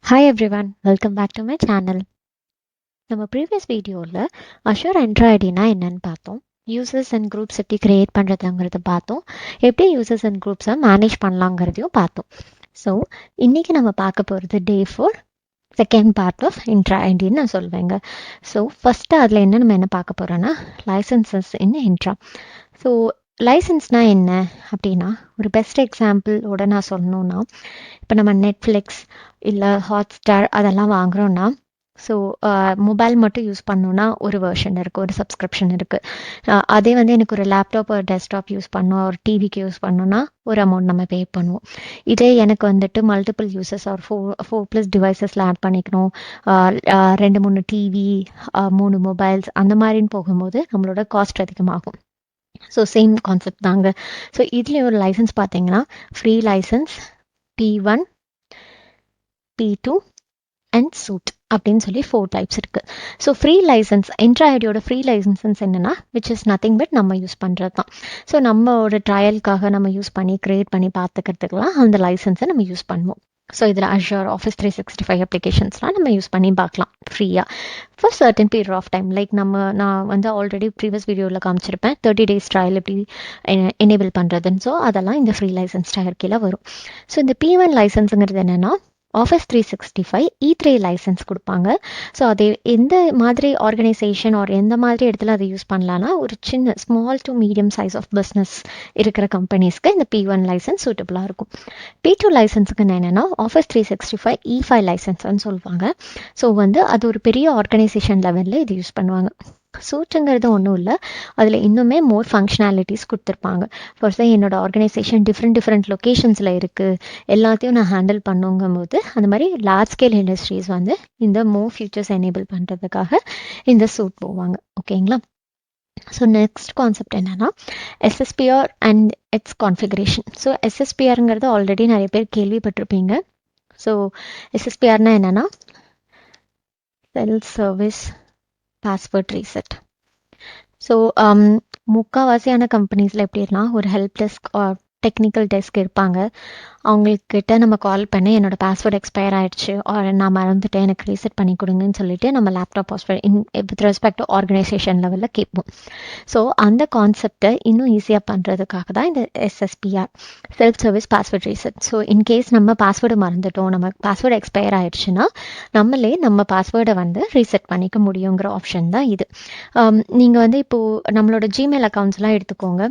Hi everyone, welcome back to my channel. நம்ம previous வீடியோவில் Azure enter ஐடினா என்னன்னு பார்த்தோம். யூசர்ஸ் அண்ட் குரூப்ஸ் எப்படி கிரியேட் பண்ணுறதுங்கிறத பார்த்தோம். எப்படி யூசர்ஸ் அண்ட் குரூப்ஸை மேனேஜ் பண்ணலாங்கிறதையும் பார்த்தோம். ஸோ இன்றைக்கி நம்ம பார்க்க போகிறது டே 4 செகண்ட் பார்ட் ஆஃப் இன்ட்ரா ஐடின்னு நான் சொல்வேங்க. ஸோ ஃபஸ்ட்டு அதில் நம்ம என்ன பார்க்க போகிறோன்னா லைசன்சஸ் இன் இன்ட்ரா. ஸோ லைசன்ஸ்னால் என்ன அப்படின்னா, ஒரு பெஸ்ட் எக்ஸாம்பிளோட நான் சொல்லணுன்னா, இப்போ நம்ம நெட்ஃப்ளிக்ஸ் இல்லை ஹாட்ஸ்டார் அதெல்லாம் வாங்குகிறோன்னா, ஸோ மொபைல் மட்டும் யூஸ் பண்ணோன்னா ஒரு வெர்ஷன் இருக்குது, ஒரு சப்ஸ்கிரிப்ஷன் இருக்குது. அதே எனக்கு ஒரு லேப்டாப் ஒரு டெஸ்க்டாப் யூஸ் பண்ணோம், ஒரு டிவிக்கு யூஸ் பண்ணோன்னா ஒரு அமௌண்ட் நம்ம பே பண்ணுவோம். இதே எனக்கு மல்டிபிள் யூசஸ் ஒரு ஃபோர் ப்ளஸ் டிவைசஸில் ஆட் பண்ணிக்கணும், 2-3 டிவி, 3 மொபைல்ஸ் அந்த மாதிரின்னு போகும்போது நம்மளோட காஸ்ட் அதிகமாகும். ஸோ சேம் கான்செப்ட் தாங்க. ஸோ இதுலேயும் ஒரு லைசன்ஸ் பார்த்தீங்கன்னா free licence, P1, P2 and suit அப்படின்னு சொல்லி 4 டைப்ஸ் இருக்குது. ஸோ ஃப்ரீ லைசன்ஸ், இன்ட்ரா ஐடியோட ஃப்ரீ லைசன்சஸ் என்னென்னா விச் இஸ் நத்திங் பட் நம்ம யூஸ் பண்ணுறது தான். ஸோ நம்மளோட ட்ரையலுக்காக நம்ம யூஸ் பண்ணி க்ரியேட் பண்ணி பார்த்துக்கிறதுக்கெலாம் அந்த லைசன்ஸை நம்ம யூஸ் பண்ணுவோம். ஸோ இதில் அஷூர் ஆஃபீஸ் 365 அப்ளிகேஷன்ஸ்லாம் நம்ம யூஸ் பண்ணி பார்க்கலாம் ஃப்ரீயாக for certain period of time. Like நான் ஆல்ரெடி ப்ரீவியஸ் வீடியோவில் காமிச்சிருப்பேன் 30 days ட்ரையல் எப்படி எனேபிள் பண்ணுறதுன்னு. ஸோ அதெல்லாம் இந்த ஃப்ரீ லைசன்ஸ் ட்ரையல் கீழே வரும். ஸோ இந்த P1 லைசன்ஸுங்கிறது என்னென்னா ஆஃபீஸ் 365 E3 லைசன்ஸ் கொடுப்பாங்க. ஸோ அது எந்த மாதிரி ஆர்கனைசேஷன் ஆர் எந்த மாதிரி இடத்துல அதை யூஸ் பண்ணலான்னா, ஒரு சின்ன small to medium size of business இருக்கிற கம்பெனிஸ்க்கு இந்த P1 லைசன்ஸ் சூட்டபுளாக இருக்கும். P2 லைசன்ஸுக்கு என்னென்னா ஆஃபீஸ் 365 E5 லைசன்ஸ்ன்னு சொல்லுவாங்க. ஸோ அது ஒரு பெரிய ஆர்கனைசேஷன் லெவலில் இது யூஸ் பண்ணுவாங்க. சூட்டுங்கிறது ஒன்றும் இல்லை, அதில் இன்னுமே மோர் ஃபங்க்ஷனாலிட்டிஸ் கொடுத்துருப்பாங்க. ஃபர்ஸ்ட் என்னோட ஆர்கனைசேஷன் டிஃப்ரெண்ட் லொக்கேஷன்ஸில் இருக்குது, எல்லாத்தையும் நான் ஹேண்டில் பண்ணுங்கும் போது அந்த மாதிரி லார்ஜ் ஸ்கேல் இண்டஸ்ட்ரீஸ் இந்த மோர் ஃபியூச்சர்ஸ் எனேபிள் பண்ணுறதுக்காக இந்த சூட் போவாங்க. ஓகேங்களா? ஸோ நெக்ஸ்ட் கான்செப்ட் என்னென்னா SSPR and it's configuration. So SSPRங்கிறது ஆல்ரெடி நிறைய பேர் கேள்விப்பட்டிருப்பீங்க. ஸோ SSPRனா என்னென்னா self service password reset. So முக்கால்வாசியான கம்பெனிஸில் எப்படின்னா ஒரு help desk or technical desk இருப்பாங்க. அவங்கக்கிட்ட நம்ம கால் பண்ணி என்னோடய பாஸ்வேர்டு எக்ஸ்பயர் ஆகிடுச்சு ஆர் நான் மறந்துட்டேன் எனக்கு ரீசெட் பண்ணி கொடுங்கன்னு சொல்லிட்டு நம்ம laptop password with respect to organisation லெவலில் கேட்போம். ஸோ அந்த கான்செப்டை இன்னும் ஈஸியாக பண்ணுறதுக்காக தான் இந்த SSPR, self service password reset. So in case நம்ம பாஸ்வேர்டு மறந்துட்டோம், நம்ம பாஸ்வேர்டு எக்ஸ்பயர் ஆகிடுச்சுன்னா நம்மளே நம்ம பாஸ்வேர்டை ரீசெட் பண்ணிக்க முடியுங்கிற ஆப்ஷன் தான் இது. நீங்கள் இப்போது நம்மளோட ஜிமெயில் அக்கௌண்ட்ஸ்லாம் எடுத்துக்கோங்க.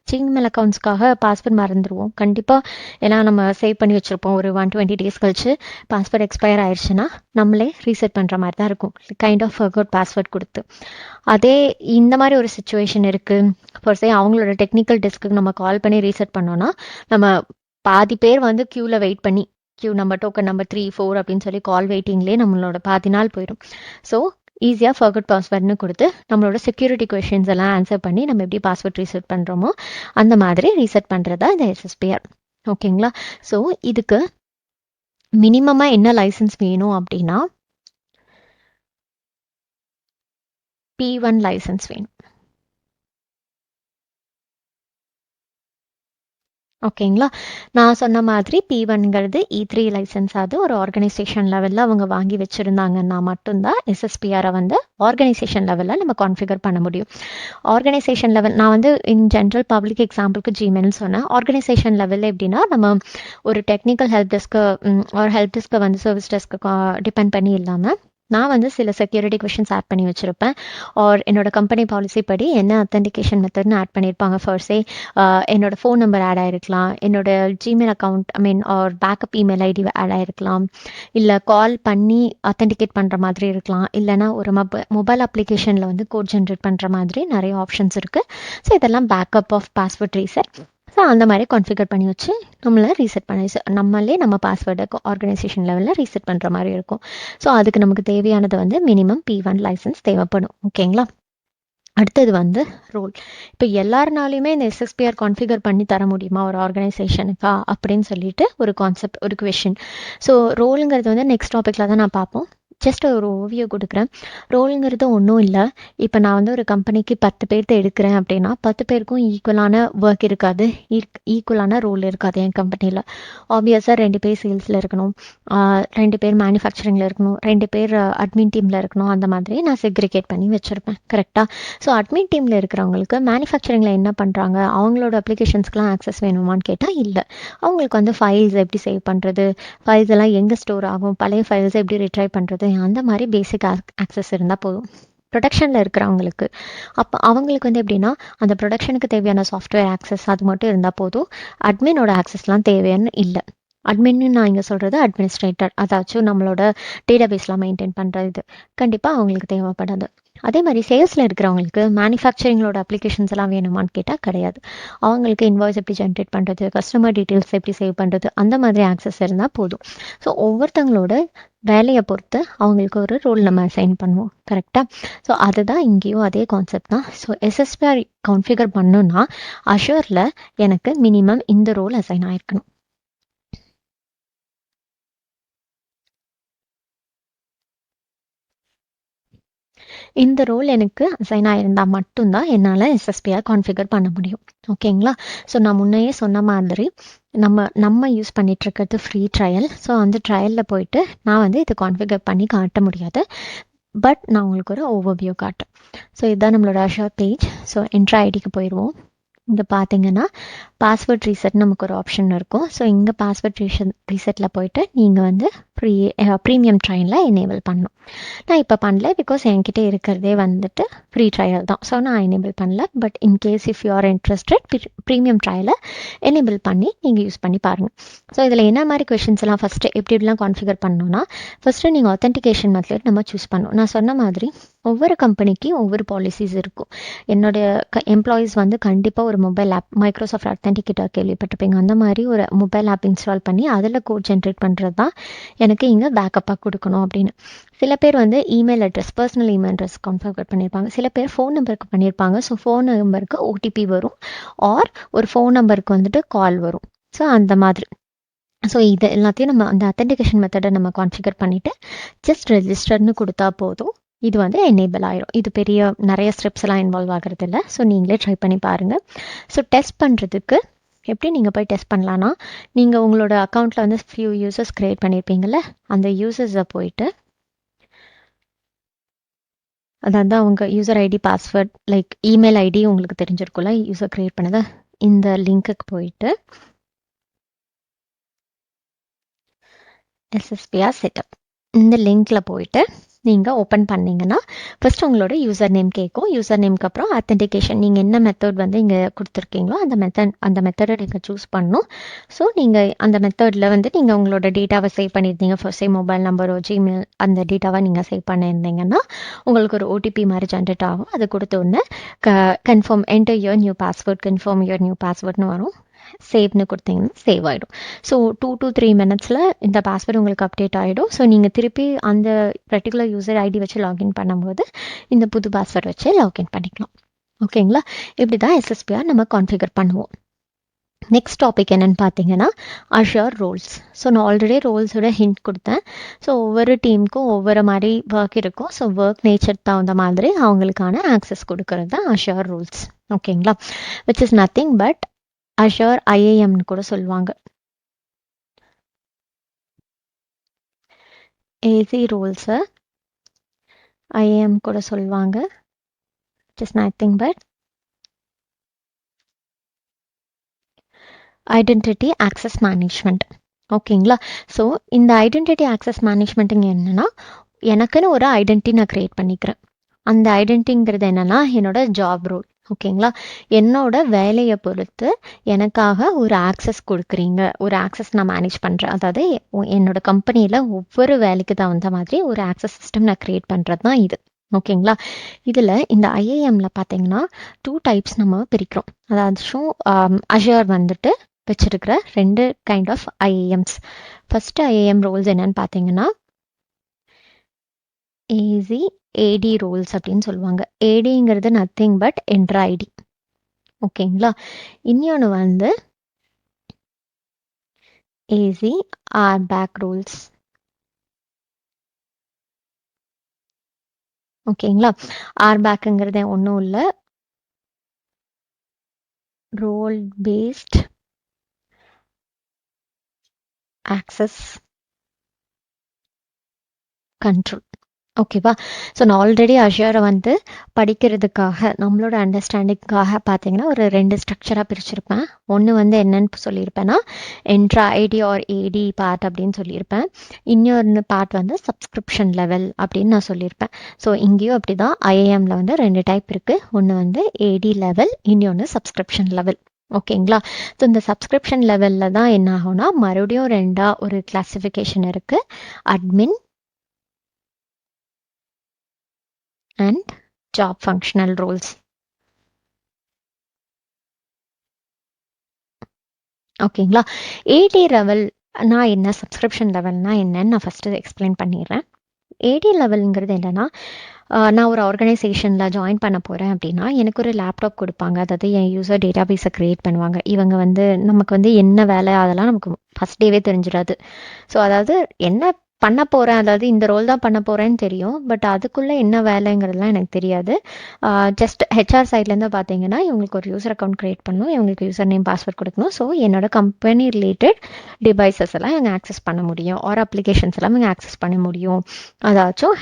ஜிமெயில் அக்கௌண்ட்ஸ்க்காக பாஸ்வேர்ட் மறந்துடுவோம் கண்டிப்பாக, ஏன்னா நம்ம சேவ் பண்ணி வச்சுருப்போம். ஒரு 120 days கழிச்சு பாஸ்வேர்ட் எக்ஸ்பயர் ஆயிடுச்சுன்னா நம்மளே ரீசெட் பண்ணுற மாதிரி தான் இருக்கும், கைண்ட் ஆஃப் ஃபர்காட் பாஸ்வேர்ட் கொடுத்து. அதே இந்த மாதிரி ஒரு சுச்சுவேஷன் இருக்குது, ஃபர்ஸ்ட் அவங்களோட டெக்னிக்கல் டெஸ்க்கு நம்ம கால் பண்ணி ரீசெட் பண்ணோன்னா நம்ம பாதி பேர் க்யூவில் வெயிட் பண்ணி க்யூ நம்பர் டோக்கன் நம்பர் 3, 4 அப்படின்னு சொல்லி கால் வெயிட்டிங்லேயே நம்மளோட பாதி நாள் போயிடும். ஸோ ஈஸியாக ஃபர்கட் பாஸ்வேர்ட்னு கொடுத்து நம்மளோட செக்யூரிட்டி கொஷின்ஸ் எல்லாம் ஆன்சர் பண்ணி நம்ம எப்படி பாஸ்வேர்ட் ரீசெட் பண்ணுறோமோ அந்த மாதிரி ரீசெட் பண்ணுறதா இந்த SSPR. ஓகேங்களா? ஸோ இதுக்கு மினிமமாக என்ன லைசன்ஸ் வேணும் அப்படின்னா P1 லைசன்ஸ் வேணும். ஓகேங்களா? நான் சொன்ன மாதிரி P1ங்கிறது E3 லைசன்ஸ். அது ஒரு ஆர்கனைசேஷன் லெவலில் அவங்க வாங்கி வச்சுருந்தாங்கன்னா மட்டும்தான் SSPRை ஆர்கனைசேஷன் லெவலில் நம்ம கான்ஃபிகர் பண்ண முடியும். ஆர்கனைசேஷன் லெவல் நான் இன் ஜென்ரல் பப்ளிக் எக்ஸாம்பிளுக்கு ஜிமெயில் சொன்னேன். ஆர்கனைசேஷன் லெவலில் எப்படின்னா நம்ம ஒரு டெக்னிக்கல் ஹெல்ப் டெஸ்க்கு ஒரு ஹெல்ப் டெஸ்க்கை சர்வீஸ் டெஸ்க்கு டிபெண்ட் பண்ணி இல்லாமல் நான் சில செக்யூரிட்டி கொஷின்ஸ் ஆட் பண்ணி வச்சுருப்பேன். ஆர் என்னோட கம்பெனி பாலிசி படி என்ன அத்தன்டிகேஷன் மெத்தட்னு ஆட் பண்ணியிருப்பாங்க. ஃபர்ஸ்டே என்னோட ஃபோன் நம்பர் ஆட் ஆகிருக்கலாம், என்னோட Gmail account or backup email ID add ஆகிருக்கலாம், இல்லை கால் பண்ணி அத்தன்டிகேட் பண்ணுற மாதிரி இருக்கலாம், இல்லைனா ஒரு மொபைல் அப்ளிகேஷனில் கோட் ஜென்ரேட் பண்ணுற மாதிரி நிறைய ஆப்ஷன்ஸ் இருக்குது. ஸோ இதெல்லாம் backup of password reset. So அந்த மாதிரி கான்ஃபிகர் பண்ணி வச்சு நம்மளே நம்ம பாஸ்வேர்டை ஆர்கனைசேஷன் லெவலில் ரீசெட் பண்ணுற மாதிரி இருக்கும். ஸோ அதுக்கு நமக்கு தேவையானது மினிமம் P1 லைசன்ஸ் தேவைப்படும். ஓகேங்களா? அடுத்தது ரோல். இப்போ எல்லாருனாலையுமே இந்த SSPR கான்ஃபிகர் பண்ணி தர முடியுமா ஒரு ஆர்கனைசேஷனுக்கா அப்படின்னு சொல்லிட்டு ஒரு கான்செப்ட், ஒரு கொஷின். ஸோ ரோலுங்கிறது நெக்ஸ்ட் டாப்பிக்கில் தான் நான் பார்ப்போம். ஜஸ்ட் ஒரு ஓவியோ கொடுக்குறேன். ரோலுங்கிறது ஒன்றும் இல்லை. இப்போ நான் வந்து ஒரு கம்பெனிக்கு 10 பேர்த்த எடுக்கிறேன் அப்படின்னா 10 பேருக்கும் ஈக்குவலான ஒர்க் இருக்காது, ஈக்குவலான ரோல் இருக்காது என் கம்பெனியில். ஆப்வியஸாக 2 பேர் சேல்ஸில் இருக்கணும், 2 பேர் மேனுஃபேக்சரிங்கில் இருக்கணும், 2 பேர் அட்மின் டீமில் இருக்கணும். அந்த மாதிரி நான் செக்ரிகேட் பண்ணி வச்சுருப்பேன். கரெக்டாக? ஸோ அட்மின் டீமில் இருக்கிறவங்களுக்கு மேனுஃபேக்சரிங்கில் என்ன பண்ணுறாங்க, அவங்களோட அப்ளிகேஷன்ஸ்க்குலாம் ஆக்சஸ் வேணுமான்னு கேட்டால் இல்லை. அவங்களுக்கு வந்து ஃபைல்ஸ் எப்படி சேவ் பண்ணுறது, ஃபைல்ஸ் எல்லாம் எங்கே ஸ்டோர் ஆகும், பழைய ஃபைல்ஸை எப்படி ரிட்ரைவ் பண்ணுறது, அந்த மாதிரி பேசிக் ஆக்சஸ் இருந்தால் போதும். ப்ரொடக்ஷனில் இருக்கிறவங்களுக்கு அப்போ அவங்களுக்கு வந்து எப்படின்னா அந்த ப்ரொடக்ஷனுக்கு தேவையான சாஃப்ட்வேர் ஆக்சஸ் அது மட்டும் இருந்தால் போதும். அட்மினோட ஆக்சஸ்லாம் தேவைன்னு இல்லை. அட்மின்னு நான் இங்கே சொல்கிறது அட்மினிஸ்ட்ரேட்டர், அதாச்சும் நம்மளோட டேட்டாபேஸ்லாம் மெயின்டைன் பண்ணுறது. இது கண்டிப்பாக அவங்களுக்கு தேவைப்படாது. அதே மாதிரி சேல்ஸில் இருக்கிறவங்களுக்கு மேனுஃபேக்சரிங்களோட அப்ளிகேஷன்ஸ் எல்லாம் வேணுமான்னு கேட்டால் கிடையாது. அவங்களுக்கு இன்வாய்ஸ் எப்படி ஜென்ரேட் பண்ணுறது, கஸ்டமர் டீட்டெயில்ஸ் எப்படி சேவ் பண்ணுறது, அந்த மாதிரி ஆக்சஸ் இருந்தால் போதும். ஸோ ஒவ்வொருத்தங்களோட வேலையை பொறுத்து அவங்களுக்கு ஒரு ரோல் நம்ம அசைன் பண்ணுவோம். கரெக்டாக? ஸோ அதுதான் இங்கேயும் அதே கான்செப்ட் தான். ஸோ எஸ்எஸ்பிஆர் கான்ஃபிகர் பண்ணணும்னா அஷூரில் எனக்கு மினிமம் இந்த ரோல் அசைன் ஆயிருக்கணும். இந்த ரோல் எனக்கு அசைன் ஆயிருந்தால் மட்டும்தான் என்னால் எஸ்எஸ்பிஆர் கான்ஃபிகர் பண்ண முடியும். ஓகேங்களா? ஸோ நான் முன்னையே சொன்ன மாதிரி நம்ம யூஸ் பண்ணிட்டு இருக்கிறது ஃப்ரீ ட்ரையல். ஸோ அந்த ட்ரையலில் போயிட்டு நான் வந்து இது கான்ஃபிகர் பண்ணி காட்ட முடியாது. பட் நான் உங்களுக்கு ஒரு ஓவர்வியூ காட்டுறேன். ஸோ இதுதான் நம்மளோட அஷூர் பேஜ். ஸோ என்ட்ரு ஐடிக்கு போயிடுவோம். இங்கே பார்த்தீங்கன்னா பாஸ்வேர்ட் ரீசெட் நமக்கு ஒரு ஆப்ஷன் இருக்கும். ஸோ இங்கே பாஸ்வேர்ட் ரீசெட்டில் போயிட்டு நீங்கள் வந்து ப்ரீமியம் ட்ரையலில் எனேபிள் பண்ணணும். நான் இப்போ பண்ணல, பிகாஸ் என்கிட்ட இருக்கிறதே வந்துட்டு ஃப்ரீ ட்ரையல் தான். ஸோ நான் எனேபிள் பண்ணல. But in case if you are interested premium ட்ரையலை எனேபிள் பண்ணி நீங்கள் யூஸ் பண்ணி பாருங்கள். ஸோ இதில் என்ன மாதிரி கொஷின்ஸ் எல்லாம் ஃபஸ்ட்டு எப்படிலாம் கான்ஃபிகர் பண்ணணும்னா, ஃபஸ்ட்டு நீங்கள் ஆத்தென்டிகேஷன் மெத்தட் நம்ம சூஸ் பண்ணணும். நான் சொன்ன மாதிரி ஒவ்வொரு கம்பெனிக்கு ஒவ்வொரு பாலிசிஸ் இருக்கும். என்னுடைய எம்ப்ளாயீஸ் வந்து கண்டிப்பாக ஒரு மொபைல் ஆப், மைக்ரோசாஃப்ட் ஆத்தென்டிகேட்டர் கேள்விப்பட்டிருப்பீங்க, அந்த மாதிரி ஒரு மொபைல் ஆப் இன்ஸ்டால் பண்ணி அதில் கோட் ஜென்ரேட் பண்ணுறது தான் எனக்கு இங்கே பேக்கப்பாக கொடுக்கணும் அப்படின்னு. சில பேர் வந்து email address, personal email address configure பண்ணியிருப்பாங்க. சில பேர் ஃபோன் நம்பருக்கு பண்ணியிருப்பாங்க. ஸோ ஃபோன் நம்பருக்கு ஓடிபி வரும், ஆர் ஒரு ஃபோன் நம்பருக்கு வந்துட்டு கால் வரும். ஸோ அந்த மாதிரி. ஸோ இது எல்லாத்தையும் நம்ம அந்த அத்தென்டிகேஷன் மெத்தடை நம்ம கான்ஃபிகர் பண்ணிவிட்டு ஜஸ்ட் ரெஜிஸ்டர்னு கொடுத்தா போதும். இது வந்து எனேபிள் ஆயிரும். இது பெரிய நிறைய ஸ்டெப்ஸ் எல்லாம் இன்வால்வ் ஆகிறது இல்லை. ஸோ நீங்களே ட்ரை பண்ணி பாருங்கள். ஸோ டெஸ்ட் பண்ணுறதுக்கு எப்படி நீங்கள் போய் டெஸ்ட் பண்ணலான்னா, நீங்கள் உங்களோட அக்கௌண்ட்டில் வந்து ஃபியூ யூசர்ஸ் க்ரியேட் பண்ணியிருப்பீங்கள்ல, அந்த யூசர்ஸை போயிட்டு அதாவது அவங்க user ID, password, like email ID உங்களுக்கு தெரிஞ்சிருக்கும்ல யூசர் க்ரியேட் பண்ணதை, இந்த லிங்க்குக்கு போயிட்டு எஸ்எஸ்பிஆர் செட்டப் இந்த லிங்க்கில் போயிட்டு நீங்கள் ஓப்பன் பண்ணிங்கன்னா ஃபஸ்ட் உங்களோட யூசர் நேம் கேட்கும். யூசர் நேம்க்கு அப்புறம் அத்தென்டிகேஷன், நீங்கள் என்ன மெத்தட் வந்து இங்கே கொடுத்துருக்கீங்களோ அந்த மெத்தடை நீங்கள் சூஸ் பண்ணணும். ஸோ நீங்கள் அந்த மெத்தடில் வந்து நீங்கள் உங்களோட டேட்டாவை சேவ் பண்ணியிருந்தீங்க, ஃபர்ஸ்ட் மொபைல் நம்பரோ ஜிமெயில் அந்த டேட்டாவை நீங்கள் சேவ் பண்ணியிருந்தீங்கன்னா உங்களுக்கு ஒரு ஓடிபி மாதிரி ஜென்ரேட் ஆகும். அது கொடுத்த உடனே confirm enter your new password, confirm your new பாஸ்வேர்ட்னு வரும். சேவ்னு கொடுத்தீங்கன்னா சேவ் ஆகிடும். ஸோ 2 to 3 minutes இந்த பாஸ்வேர்டு உங்களுக்கு அப்டேட் ஆகிடும். ஸோ நீங்கள் திருப்பி அந்த பர்டிகுலர் யூசர் ஐடி வச்சு லாகின் பண்ணும்போது இந்த புது பாஸ்வேர்டு வச்சு லாகின் பண்ணிக்கலாம். ஓகேங்களா? இப்படி தான் எஸ்எஸ்பிஆர் நம்ம கான்ஃபிகர் பண்ணுவோம். நெக்ஸ்ட் டாபிக் என்னென்னு பார்த்தீங்கன்னா அஷூர் ரோல்ஸ். ஸோ நான் ஆல்ரெடி ரோல்ஸோட ஹிண்ட் கொடுத்தேன். ஸோ ஒவ்வொரு டீமுக்கும் ஒவ்வொரு மாதிரி ஒர்க் இருக்கும். ஸோ ஒர்க் நேச்சர் தகுந்த மாதிரி அவங்களுக்கான ஆக்சஸ் கொடுக்கறது தான் அஷூர் ரோல்ஸ். ஓகேங்களா? Which is nothing but Azure ஐஏஎம்னு கூட சொல்லுவாங்க. ஏசி ரோல்ஸை ஐஏஎம் கூட சொல்லுவாங்க. It's nothing but identity access management. ஓகேங்களா? ஸோ இந்த ஐடென்டிட்டி ஆக்சஸ் மேனேஜ்மெண்ட்டுங்க என்னென்னா, எனக்குன்னு ஒரு ஐடென்டிட்டி நான் க்ரியேட் பண்ணிக்கிறேன். அந்த ஐடென்டிங்கிறது என்னென்னா என்னோட ஜாப் ரோல். ஓகேங்களா? என்னோட வேலையை பொறுத்து எனக்காக ஒரு ஆக்சஸ் கொடுக்குறீங்க, ஒரு ஆக்சஸ் நான் மேனேஜ் பண்ணுறேன். அதாவது என்னோட கம்பெனியில் ஒவ்வொரு வேலைக்கு தகுந்த மாதிரி ஒரு ஆக்சஸ் சிஸ்டம் நான் க்ரியேட் பண்ணுறது தான் இது. ஓகேங்களா? இதில் இந்த ஐஏஎம்மில் பார்த்தீங்கன்னா 2 டைப்ஸ் நம்ம பிரிக்கிறோம். அதாச்சும் அஷூர் வந்துட்டு வச்சிருக்கிற 2 kind of IAMs. First IAM roles என்னன்னு பார்த்தீங்கன்னா ஏசி ஏடி ரோல்ஸ் அப்படின்னு சொல்லுவாங்க. ஏடிங்கிறது நத்திங் பட் என்ட்ரு ஐடி. ஓகேங்களா? இன்னொன்று வந்து ஏசி ஆர் பேக் ரோல்ஸ். ஓகேங்களா. ஆர்பேக்குங்கிறது ஒன்றும் இல்லை, ரோல் பேஸ்ட் ஆக்சஸ் கண்ட்ரோல். ஓகேவா. ஸோ நான் ஆல்ரெடி அஷூரை வந்து படிக்கிறதுக்காக நம்மளோட அண்டர்ஸ்டாண்டிங்காக பார்த்தீங்கன்னா ஒரு 2 ஸ்ட்ரக்சராக பிரிச்சிருப்பேன். ஒன்று வந்து என்னன்னு சொல்லியிருப்பேன்னா என்ட்ரா ஐடி ஆர் ஏடி பார்ட் அப்படின்னு சொல்லியிருப்பேன். இன்னொரு பார்ட் வந்து சப்ஸ்கிரிப்ஷன் லெவல் அப்படின்னு நான் சொல்லியிருப்பேன். ஸோ இங்கேயும் அப்படி தான் ஐஏஎம்ல வந்து 2 டைப் இருக்குது. ஒன்று வந்து ஏடி லெவல், இன்னொன்று சப்ஸ்கிரிப்ஷன் லெவல். ஓகேங்களா. ஸோ இந்த சப்ஸ்கிரிப்ஷன் லெவலில் தான் என்ன ஆகும்னா மறுபடியும் 2 ஒரு கிளாசிஃபிகேஷன் இருக்குது, admin and job functional roles. ஓகேங்களா. ஏடி லெவல் நான் என்ன, சப்ஸ்கிரிப்ஷன் லெவல்னா என்னன்னு நான் ஃபஸ்ட்டு எக்ஸ்பிளைன் பண்ணிடுறேன். ஏடி லெவலுங்கிறது என்னென்னா, நான் ஒரு ஆர்கனைசேஷனில் ஜாயின் பண்ண போகிறேன் அப்படின்னா எனக்கு ஒரு லேப்டாப் கொடுப்பாங்க. அதாவது என் யூசர் டேட்டா பேஸை க்ரியேட் பண்ணுவாங்க. இவங்க வந்து நமக்கு வந்து என்ன வேலை அதெல்லாம் நமக்கு ஃபஸ்ட் டேவே தெரிஞ்சிடாது. ஸோ அதாவது என்ன பண்ண போகிறேன், அதாவது இந்த ரோல் தான் பண்ண போகிறேன்னு தெரியும், பட் அதுக்குள்ளே என்ன வேலைங்கிறதுலாம் எனக்கு தெரியாது. ஜஸ்ட் ஹெச்ஆர் சைட்லேருந்து பார்த்தீங்கன்னா இவங்களுக்கு ஒரு யூசர் அக்கௌண்ட் க்ரியேட் பண்ணணும், இவங்களுக்கு யூசர் நேம் பாஸ்வேர்ட் கொடுக்கணும். ஸோ என்னோட கம்பெனி ரிலேட்டட் டிவைசஸ் எல்லாம் இவங்க ஆக்சஸ் பண்ண முடியும், ஆர் அப்ளிகேஷன்ஸ் எல்லாம் இவங்க ஆக்சஸ் பண்ண முடியும். அதாச்சும்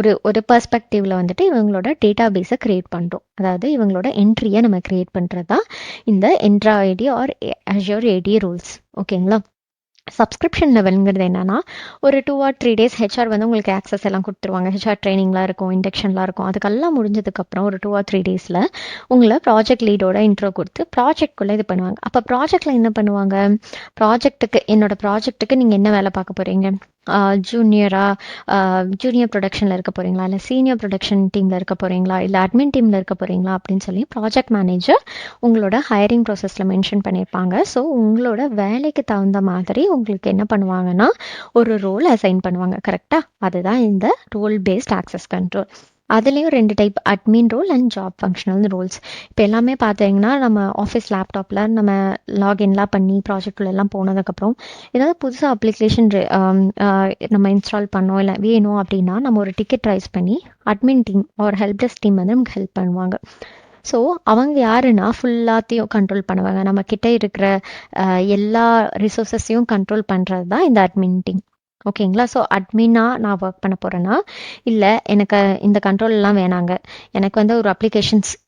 ஒரு ஒரு பர்ஸ்பெக்டிவில் வந்துட்டு இவங்களோட டேட்டா பேஸை க்ரியேட் பண்ணுறோம். அதாவது இவங்களோட என்ட்ரியை நம்ம க்ரியேட் பண்ணுறது தான் இந்த என்ட்ரா ஐடி ஆர் அஷூர் ஏடி ரூல்ஸ். ஓகேங்களா. சப்ஸ்கிரிப்ஷன் லெவலுங்கிறது என்னன்னா ஒரு 2 or 3 days ஹெச்ஆர் வந்து உங்களுக்கு ஆக்சஸ் எல்லாம் கொடுத்துருவாங்க. ஹெச்ஆர் ட்ரைனிங்லாம் இருக்கும், இண்டக்ஷன்லாம் இருக்கும். அதுக்கெல்லாம் முடிஞ்சதுக்கப்புறம் ஒரு 2 or 3 days உங்களை ப்ராஜெக்ட் லீடோட இன்ட்ரோ கொடுத்து ப்ராஜெக்ட்குள்ளே இது பண்ணுவாங்க. அப்போ ப்ராஜெக்டில் என்ன பண்ணுவாங்க, என்னோட ப்ராஜெக்ட்டுக்கு நீங்கள் என்ன வேலை பார்க்க போகிறீங்க, ஜூனியர் ப்ரொடக்ஷனில் இருக்க போகிறீங்களா, இல்லை சீனியர் ப்ரொடக்ஷன் டீமில் இருக்க போகிறீங்களா, இல்லை அட்மின் டீமில் இருக்க போகிறீங்களா அப்படின்னு சொல்லி ப்ராஜெக்ட் மேனேஜர் உங்களோட ஹையரிங் ப்ராசஸில் மென்ஷன் பண்ணியிருப்பாங்க. ஸோ உங்களோட வேலைக்கு தகுந்த மாதிரி உங்களுக்கு என்ன பண்ணுவாங்கன்னா ஒரு ரோல் அசைன் பண்ணுவாங்க. கரெக்டாக, அதுதான் இந்த ரோல் பேஸ்ட் ஆக்சஸ் கண்ட்ரோல். அதுலேயும் 2 type, admin role and job functional roles. இப்போ எல்லாமே பார்த்தீங்கன்னா நம்ம ஆஃபீஸ் லேப்டாப்பில் நம்ம லாகின்லாம் பண்ணி ப்ராஜெக்ட்லாம் போனதுக்கப்புறம் ஏதாவது புதுசாக அப்ளிகேஷன் நம்ம இன்ஸ்டால் பண்ணோம் இல்லை வேணும் அப்படின்னா நம்ம ஒரு டிக்கெட் ரைஸ் பண்ணி அட்மின் டீம் ஒரு ஹெல்ப் டெஸ்க் டீம் வந்து நமக்கு ஹெல்ப் பண்ணுவாங்க. ஸோ அவங்க யாருன்னா ஃபுல்லாத்தையும் கண்ட்ரோல் பண்ணுவாங்க. நம்ம கிட்ட இருக்கிற எல்லா ரிசோர்ஸஸையும் கண்ட்ரோல் பண்ணுறது தான் இந்த அட்மின் டீம். ஓகேங்களா. ஸோ அட்மினாக நான் ஒர்க் பண்ண போகிறேன்னா இல்லை எனக்கு இந்த கண்ட்ரோல்லாம் வேணாங்க, எனக்கு வந்து ஒரு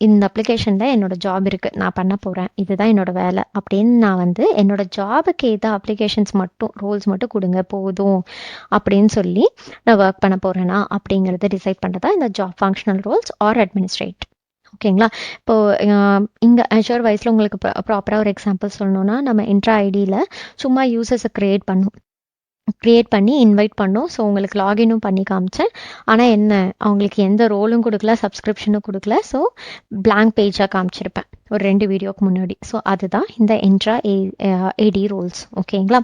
இந்த அப்ளிகேஷனில் என்னோட ஜாப் இருக்குது, நான் பண்ண போகிறேன், இதுதான் என்னோட வேலை அப்படின்னு நான் வந்து என்னோட ஜாபுக்கு ஏதோ அப்ளிகேஷன்ஸ் மட்டும் ரோல்ஸ் மட்டும் கொடுங்க போதும் அப்படின்னு சொல்லி நான் ஒர்க் பண்ண போகிறேன்னா அப்படிங்கிறத டிசைட் பண்ணுறதா இந்த job functional roles or administrate. ஓகேங்களா. இப்போது இங்கே அஷூர் வைஸில் உங்களுக்கு ப்ராப்பராக ஒரு எக்ஸாம்பிள் சொல்லணும்னா நம்ம என்ட்ரா ஐடியில் சும்மா யூசர்ஸை க்ரியேட் பண்ணி இன்வைட் பண்ணோம். ஸோ உங்களுக்கு லாகினும் பண்ணி காமிச்சேன். ஆனால் என்ன, அவங்களுக்கு எந்த ரோலும் கொடுக்கல, சப்ஸ்கிரிப்ஷனும் கொடுக்கல. ஸோ பிளாங்க் பேஜாக காமிச்சிருப்பேன் ஒரு 2 வீடியோக்கு முன்னாடி. ஸோ அதுதான் இந்த என்ட்ரா ஏடி ரோல்ஸ். ஓகேங்களா.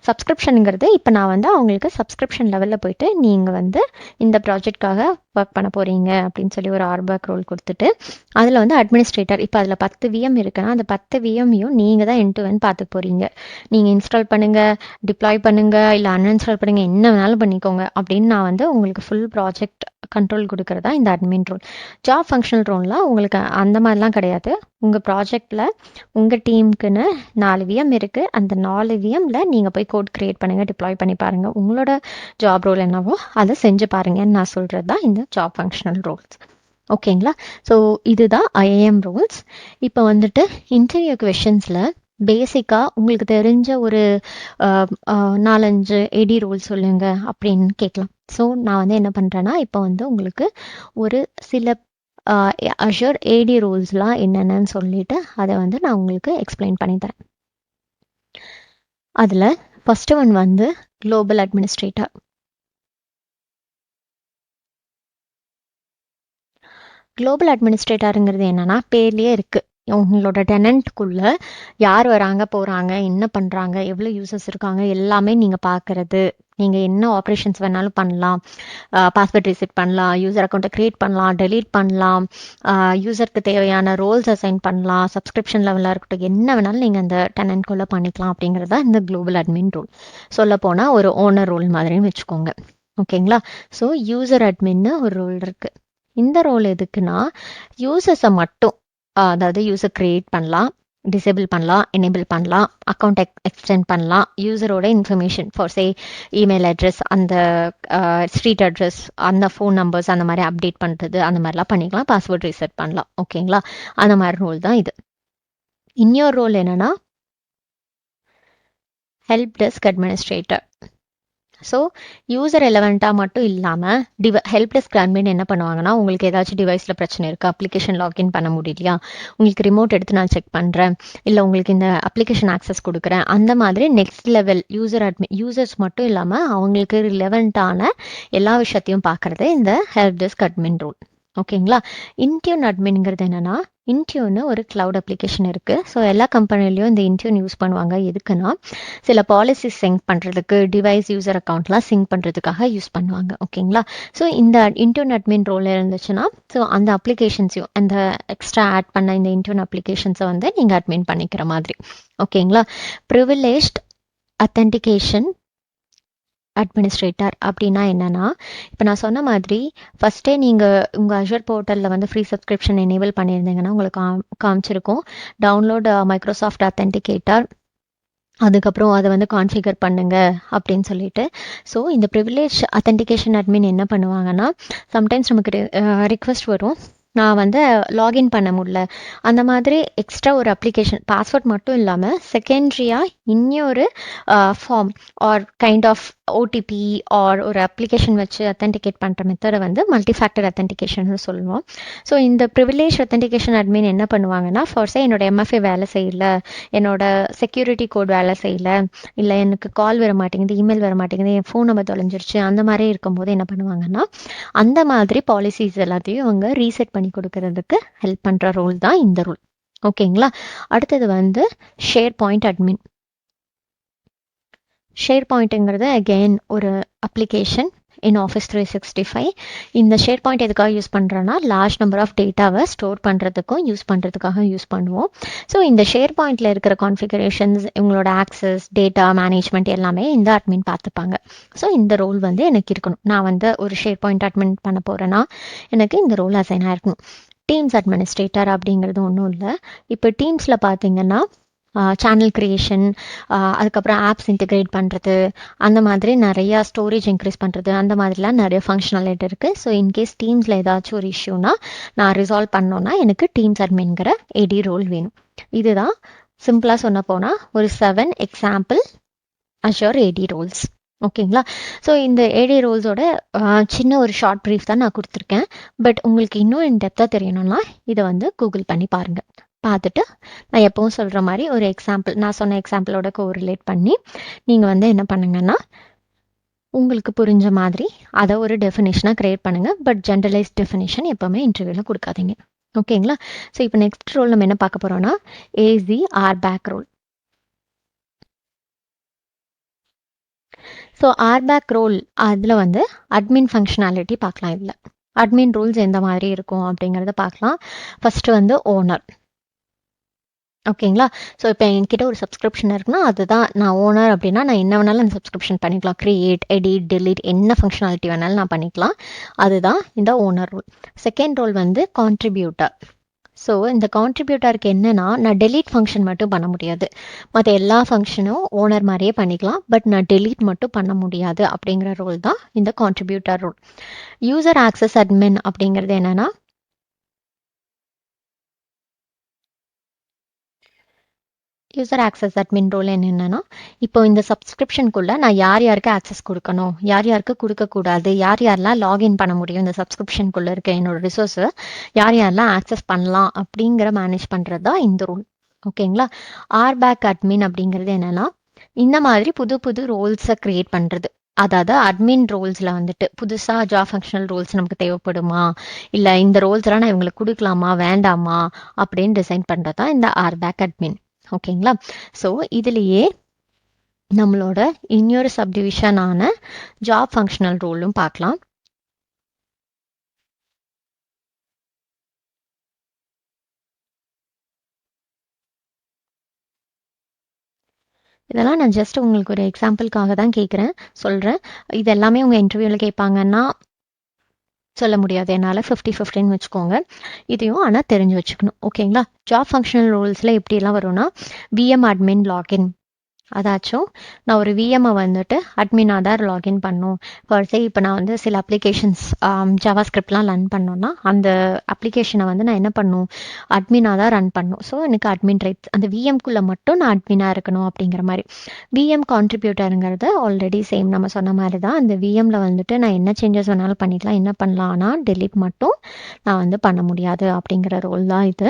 சப்ஸ்கிரிப்ஷனுங்கிறது இப்போ நான் வந்து அவங்களுக்கு சப்ஸ்கிரிப்ஷன் லெவலில் போயிட்டு நீங்கள் வந்து இந்த ப்ராஜெக்ட்காக ஒர்க் பண்ண போகிறீங்க அப்படின்னு சொல்லி ஒரு ஆர்பேக் ரோல் கொடுத்துட்டு அதில் வந்து அட்மினிஸ்ட்ரேட்டர், இப்போ அதில் 10 விஎம் இருக்குன்னா அந்த 10 விஎம்மையும் நீங்கள் தான் எண்ட் டு எண்ட் பார்த்து போகிறீங்க. நீங்கள் இன்ஸ்டால் பண்ணுங்கள், டிப்ளாய் பண்ணுங்கள், இல்லை அன்இன்ஸ்டால் பண்ணுங்கள், என்ன வேணாலும் பண்ணிக்கோங்க அப்படின்னு நான் வந்து உங்களுக்கு ஃபுல் ப்ராஜெக்ட் கண்ட்ரோல் கொடுக்குறதா இந்த அட்மின் ரோல். ஜாப் ஃபங்க்ஷனல் ரோல்லாம் உங்களுக்கு அந்த மாதிரிலாம் கிடையாது. உங்கள் ப்ராஜெக்டில் உங்கள் டீமுக்குன்னு 4 விஎம் இருக்குது. அந்த 4 விஎம்மில் நீங்கள் போய் கோட் க்ரியேட் பண்ணுங்கள், டிப்ளாய் பண்ணி பாருங்கள், உங்களோட ஜாப் ரோல் என்னவோ அதை செஞ்சு பாருங்கன்னு நான் சொல்கிறது தான் இந்த ஜாப் ஃபங்க்ஷனல் ரோல்ஸ். ஓகேங்களா. ஸோ இதுதான் ஐஏஎம் ரூல்ஸ். இப்போ வந்துட்டு இன்டர்வியூ கொஷின்ஸில் பேசிக்காக உங்களுக்கு தெரிஞ்ச ஒரு 4-5 ஏடி ரூல் சொல்லுங்க அப்படின்னு கேட்கலாம். ஸோ நான் வந்து என்ன பண்ணுறேன்னா இப்போ வந்து உங்களுக்கு ஒரு சில அஷூர் ஏடி ரூல்ஸ்லாம் என்னென்னு சொல்லிட்டு அதை வந்து நான் உங்களுக்கு எக்ஸ்பிளைன் பண்ணி தரேன். அதில் ஃபர்ஸ்ட் ஒன் வந்து குளோபல் அட்மினிஸ்ட்ரேட்டர். குளோபல் அட்மினிஸ்ட்ரேட்டருங்கிறது என்னன்னா பேர்லேயே இருக்குது. உங்களோட டெனண்ட்குள்ள யார் வராங்க போகிறாங்க, என்ன பண்ணுறாங்க, எவ்வளோ யூசர்ஸ் இருக்காங்க எல்லாமே நீங்கள் பார்க்குறது. நீங்கள் என்ன ஆப்ரேஷன்ஸ் வேணாலும் பண்ணலாம், பாஸ்வேர்ட் ரீசெட் பண்ணலாம், யூசர் அக்கௌண்ட்டை க்ரியேட் பண்ணலாம், டெலீட் பண்ணலாம், யூசருக்கு தேவையான ரோல்ஸ் அசைன் பண்ணலாம், சப்ஸ்கிரிப்ஷன் லெவலாக இருக்கட்டும், என்ன வேணாலும் நீங்கள் அந்த டெனண்ட்குள்ளே பண்ணிக்கலாம் அப்படிங்கிறது தான் இந்த குளோபல் அட்மின் ரோல். சொல்லப்போனால் ஒரு ஓனர் ரோல் மாதிரின்னு வச்சுக்கோங்க. ஓகேங்களா. ஸோ யூசர் அட்மின்னு ஒரு ரோல் இருக்குது. இந்த ரோல் எதுக்குன்னா யூசர்ஸை மட்டும் அதாவது யூசர் கிரியேட் பண்ணலாம், டிசேபிள் பண்ணலாம், எனேபிள் பண்ணலாம், அக்கௌண்ட் எக்ஸ்டெண்ட் பண்ணலாம், யூசரோட information for say email address, அந்த ஸ்ட்ரீட் அட்ரஸ், அந்த ஃபோன் நம்பர்ஸ் அந்த மாதிரி அப்டேட் பண்ணுறது அந்த மாதிரிலாம் பண்ணிக்கலாம், பாஸ்வேர்ட் ரீசெட் பண்ணலாம். ஓகேங்களா, அந்த மாதிரி ரோல் தான் இது. இன்னொரு ரோல் என்னன்னா help desk administrator. So user ரெலவெண்ட்டாக மட்டும் இல்லாமல் ஹெல்ப் டெஸ்க் அட்மின் என்ன பண்ணுவாங்கன்னா, உங்களுக்கு ஏதாச்சும் டிவைஸில் பிரச்சனை இருக்குது, அப்ளிகேஷன் லாகின் பண்ண முடியலையா, உங்களுக்கு ரிமோட் எடுத்து நான் செக் பண்ணுறேன், இல்லை உங்களுக்கு இந்த அப்ளிகேஷன் ஆக்சஸ் கொடுக்குறேன், அந்த மாதிரி நெக்ஸ்ட் லெவல் யூசர்ஸ் மட்டும் இல்லாமல் அவங்களுக்கு ரிலவெண்ட்டான எல்லா விஷயத்தையும் பார்க்குறது இந்த ஹெல்ப் டெஸ்க் அட்மின் ரோல். ஓகேங்களா, இன்டியூன் அட்மின்ங்கிறது என்னன்னா, இன்டியூன்னு ஒரு கிளவுட் அப்ளிகேஷன் இருக்குது. ஸோ எல்லா கம்பெனிலையும் இந்த இன்டியூன் யூஸ் பண்ணுவாங்க. எதுக்குன்னா சில பாலிசிஸ் சிங்க் பண்ணுறதுக்கு, டிவைஸ் யூசர் அக்கௌண்ட்லாம் சிங்க் பண்ணுறதுக்காக யூஸ் பண்ணுவாங்க. ஓகேங்களா, ஸோ இந்த இன்டியூன் அட்மின் ரோல் இருந்துச்சுன்னா ஸோ அந்த அப்ளிகேஷன்ஸையும் அந்த எக்ஸ்ட்ரா ஆட் பண்ண இந்த இன்டியூன் அப்ளிகேஷன்ஸை வந்து நீங்கள் அட்மின் பண்ணிக்கிற மாதிரி. ஓகேங்களா, ப்ரிவிலேஜ்ட் அத்தென்டிகேஷன் அட்மினிஸ்ட்ரேட்டர் அப்படின்னா என்னன்னா, இப்போ நான் சொன்ன மாதிரி ஃபஸ்ட்டே நீங்கள் உங்கள் அஷூர் போர்ட்டலில் வந்து ஃப்ரீ சப்ஸ்கிரிப்ஷன் எனேபிள் பண்ணியிருந்தீங்கன்னா உங்களுக்கு காமிச்சிருக்கும் டவுன்லோட் மைக்ரோசாஃப்ட் அத்தென்டிகேட்டர், அதுக்கப்புறம் அதை வந்து கான்ஃபிகர் பண்ணுங்க அப்படின்னு சொல்லிட்டு. ஸோ இந்த ப்ரிவிலேஜ் அத்தென்டிகேஷன் அட்மின் என்ன பண்ணுவாங்கன்னா, சம்டைம்ஸ் நமக்கு ரிக்வெஸ்ட் வரும், நான் வந்து லாகின் பண்ண முடியல, அந்த மாதிரி எக்ஸ்ட்ரா ஒரு அப்ளிகேஷன் பாஸ்வேர்ட் மட்டும் இல்லாமல் செகண்ட்ரியாக இன்னொரு form or kind of OTP or ஒரு அப்ளிகேஷன் வச்சு அத்தென்டிகேட் பண்ணுற மெத்தடை வந்து மல்டி ஃபேக்டர் அத்தென்டிகேஷன் சொல்லுவோம். ஸோ இந்த ப்ரிவிலேஜ் அத்தென்டிகேஷன் அட்மின் என்ன பண்ணுவாங்கன்னா, ஃபர்ஸ்ட் என்னோட எம்எஃப்ஏ வேலை செய்யல, என்னோட செக்யூரிட்டி கோட் வேலை செய்யல, இல்லை எனக்கு கால் வர மாட்டேங்குது, இமெயில் வர மாட்டேங்குது, என் ஃபோன் நம்பர் தொலைஞ்சிருச்சு, அந்த மாதிரி இருக்கும்போது என்ன பண்ணுவாங்கன்னா, அந்த மாதிரி பாலிசிஸ் எல்லாத்தையும் அவங்க ரீசெட் பண்ணி கொடுக்கறதுக்கு ஹெல்ப் பண்ணுற ரோல் தான் இந்த ரோல். ஓகேங்களா, அடுத்தது வந்து ஷேர் பாயிண்ட் அட்மின். ஷேர் பாயிண்ட்டுங்கிறது அகெயின் ஒரு அப்ளிகேஷன் இன் ஆஃபீஸ் 365. இந்த ஷேர் பாயிண்ட் எதுக்காக யூஸ் பண்ணுறோன்னா, லார்ஜ் நம்பர் ஆஃப் டேட்டாவை ஸ்டோர் பண்ணுறதுக்கும் யூஸ் பண்ணுறதுக்காக யூஸ் பண்ணுவோம். ஸோ இந்த ஷேர் பாயிண்டில் இருக்கிற கான்ஃபிகரேஷன்ஸ், உங்களோட ஆக்சஸ், டேட்டா மேனேஜ்மெண்ட் எல்லாமே இந்த அட்மின் பார்த்துப்பாங்க. ஸோ இந்த ரோல் வந்து எனக்கு இருக்கணும். நான் வந்து ஒரு ஷேர் பாயிண்ட் அட்மின் பண்ண போகிறேன்னா எனக்கு இந்த ரோல் அசைன் ஆயிருக்கணும். டீம்ஸ் அட்மினிஸ்ட்ரேட்டர் அப்படிங்கிறது ஒன்றும் இல்லை. இப்போ டீம்ஸில் பார்த்தீங்கன்னா சேனல் க்ரியேஷன், அதுக்கப்புறம் ஆப்ஸ் இன்டிகிரேட் பண்ணுறது, அந்த மாதிரி நிறையா ஸ்டோரேஜ் இன்க்ரீஸ் பண்ணுறது, அந்த மாதிரிலாம் நிறைய ஃபங்க்ஷனாலிட்டி இருக்குது. ஸோ இன்கேஸ் டீம்ஸில் ஏதாச்சும் ஒரு இஷ்யூனா நான் ரிசால்வ் பண்ணோன்னா எனக்கு டீம்ஸ் அட்மின்கிற ஏடி ரோல் வேணும். இதுதான் சிம்பிளாக சொன்ன போனால் ஒரு 7 எக்ஸாம்பிள் அஷூர் ஏடி ரோல்ஸ். ஓகேங்களா, ஸோ இந்த ஏடி ரோல்ஸோட சின்ன ஒரு ஷார்ட் ப்ரீஃப் தான் நான் கொடுத்துருக்கேன். பட் உங்களுக்கு இன்னும் இன்டெப்த்தாக தெரியணும்னா இதை வந்து கூகுள் பண்ணி பாருங்கள். பார்த்துட்டு நான் எப்பவும் சொல்கிற மாதிரி ஒரு எக்ஸாம்பிள், நான் சொன்ன எக்ஸாம்பிளோட கோரிலேட் பண்ணி நீங்கள் வந்து என்ன பண்ணுங்கன்னா, உங்களுக்கு புரிஞ்ச மாதிரி அதை ஒரு டெஃபினேஷனாக க்ரியேட் பண்ணுங்கள். பட் ஜென்ரலைஸ் டெஃபினேஷன் எப்போவுமே இன்டர்வியூவில் கொடுக்காதீங்க. ஓகேங்களா, ஸோ இப்போ நெக்ஸ்ட் ரோல் நம்ம என்ன பார்க்க போகிறோன்னா AZRBAC ரோல். ஸோ ஆர்பேக் ரோல் அதில் வந்து அட்மின் ஃபங்க்ஷனாலிட்டி பார்க்கலாம். இதில் அட்மின் ரூல்ஸ் எந்த மாதிரி இருக்கும் அப்படிங்கிறத பார்க்கலாம். ஃபஸ்ட்டு வந்து ஓனர். ஓகேங்களா, ஸோ இப்போ என்கிட்ட ஒரு சப்ஸ்கிரிப்ஷன் இருக்குன்னா அதுதான் நான் ஓனர் அப்படின்னா நான் என்ன வேணாலும் அந்த சப்ஸ்கிரிப்ஷன் பண்ணிக்கலாம். க்ரியேட், எடிட், டெலிட் என்ன ஃபங்க்ஷனாலிட்டி வேணாலும் நான் பண்ணிக்கலாம். அதுதான் இந்த ஓனர் ரோல். செகண்ட் ரோல் வந்து கான்ட்ரிபியூட்டர். ஸோ இந்த கான்ட்ரிபியூட்டருக்கு என்னன்னா, நான் டெலீட் ஃபங்க்ஷன் மட்டும் பண்ண முடியாது, மற்ற எல்லா ஃபங்க்ஷனும் ஓனர் மாதிரியே பண்ணிக்கலாம். பட் நான் டெலீட் மட்டும் பண்ண முடியாது அப்படிங்கிற ரோல் தான் இந்த contributor role. User access admin அப்படிங்கிறது என்னன்னா, யூசர் ஆக்சஸ் அட்மின் ரோல் என்னென்னா, இப்போ இந்த சப்ஸ்கிரிப்ஷனுக்குள்ளே நான் யார் யாருக்கு ஆக்சஸ் கொடுக்கணும், யார் யாருக்கு கொடுக்கக்கூடாது, யார் யாரெல்லாம் லாகின் பண்ண முடியும், இந்த சப்ஸ்கிரிப்ஷனுக்குள்ளே இருக்க என்னோட ரிசோர்ஸை யார் யாரெல்லாம் ஆக்சஸ் பண்ணலாம் அப்படிங்கிற மேனேஜ் பண்ணுறது தான் இந்த ரோல். ஓகேங்களா, ஆர்பேக் அட்மின் அப்படிங்கிறது என்னென்னா, இந்த மாதிரி புது புது ரோல்ஸை க்ரியேட் பண்ணுறது. அதாவது அட்மின் ரோல்ஸில் வந்துட்டு புதுசாக ஜாப் ஃபங்க்ஷனல் ரோல்ஸ் நமக்கு தேவைப்படுமா, இல்லை இந்த ரோல்ஸ்லாம் நான் இவங்களுக்கு கொடுக்கலாமா வேண்டாமா அப்படின்னு டிசைன் பண்ணுறது தான் இந்த ஆர்பேக் அட்மின். ஓகேங்களா, ஸோ இதுலேயே நம்மளோட இன்னொரு சப்டிவிஷனான ஜாப் ஃபங்க்ஷனல் ரோலும் பார்க்கலாம். இதெல்லாம் நான் ஜஸ்ட் உங்களுக்கு ஒரு எக்ஸாம்பிளுக்காக தான் சொல்கிறேன். இது எல்லாமே உங்கள் இன்டர்வியூவில் கேட்பாங்கன்னா சொல்ல முடியாது என்னால் 50-50ன்னு வச்சுக்கோங்க. இதையும் ஆனால் தெரிஞ்சு வச்சுக்கணும். ஓகேங்களா? ஜாப் ஃபங்க்ஷனல் ரோல்ஸில் எப்படிலாம் வரும்னா விஎம் அட்மின் லாகின். அதாச்சும் நான் ஒரு விஎம்ஐ வந்துட்டு அட்மினாக தான் லாகின் பண்ணும். ஃபர்ஸ்டே இப்போ நான் வந்து சில அப்ளிகேஷன்ஸ் ஜாவா ஸ்கிரிப்ட்லாம் ரன் பண்ணோன்னா அந்த அப்ளிகேஷனை வந்து நான் என்ன பண்ணும், அட்மினாக தான் ரன் பண்ணும். ஸோ எனக்கு அட்மின் ரைட்ஸ் அந்த விஎம்குள்ளே மட்டும் நான் அட்மினாக இருக்கணும் அப்படிங்கிற மாதிரி. விஎம் கான்ட்ரிபியூட்டருங்கிறது ஆல்ரெடி சேம் நம்ம சொன்ன மாதிரி தான். அந்த விஎம்மில் வந்துட்டு நான் என்ன சேஞ்சஸ் வேணாலும் பண்ணிக்கலாம். என்ன பண்ணலாம், ஆனால் டெலீட் மட்டும் நான் வந்து பண்ண முடியாது அப்படிங்கிற ரோல் தான் இது.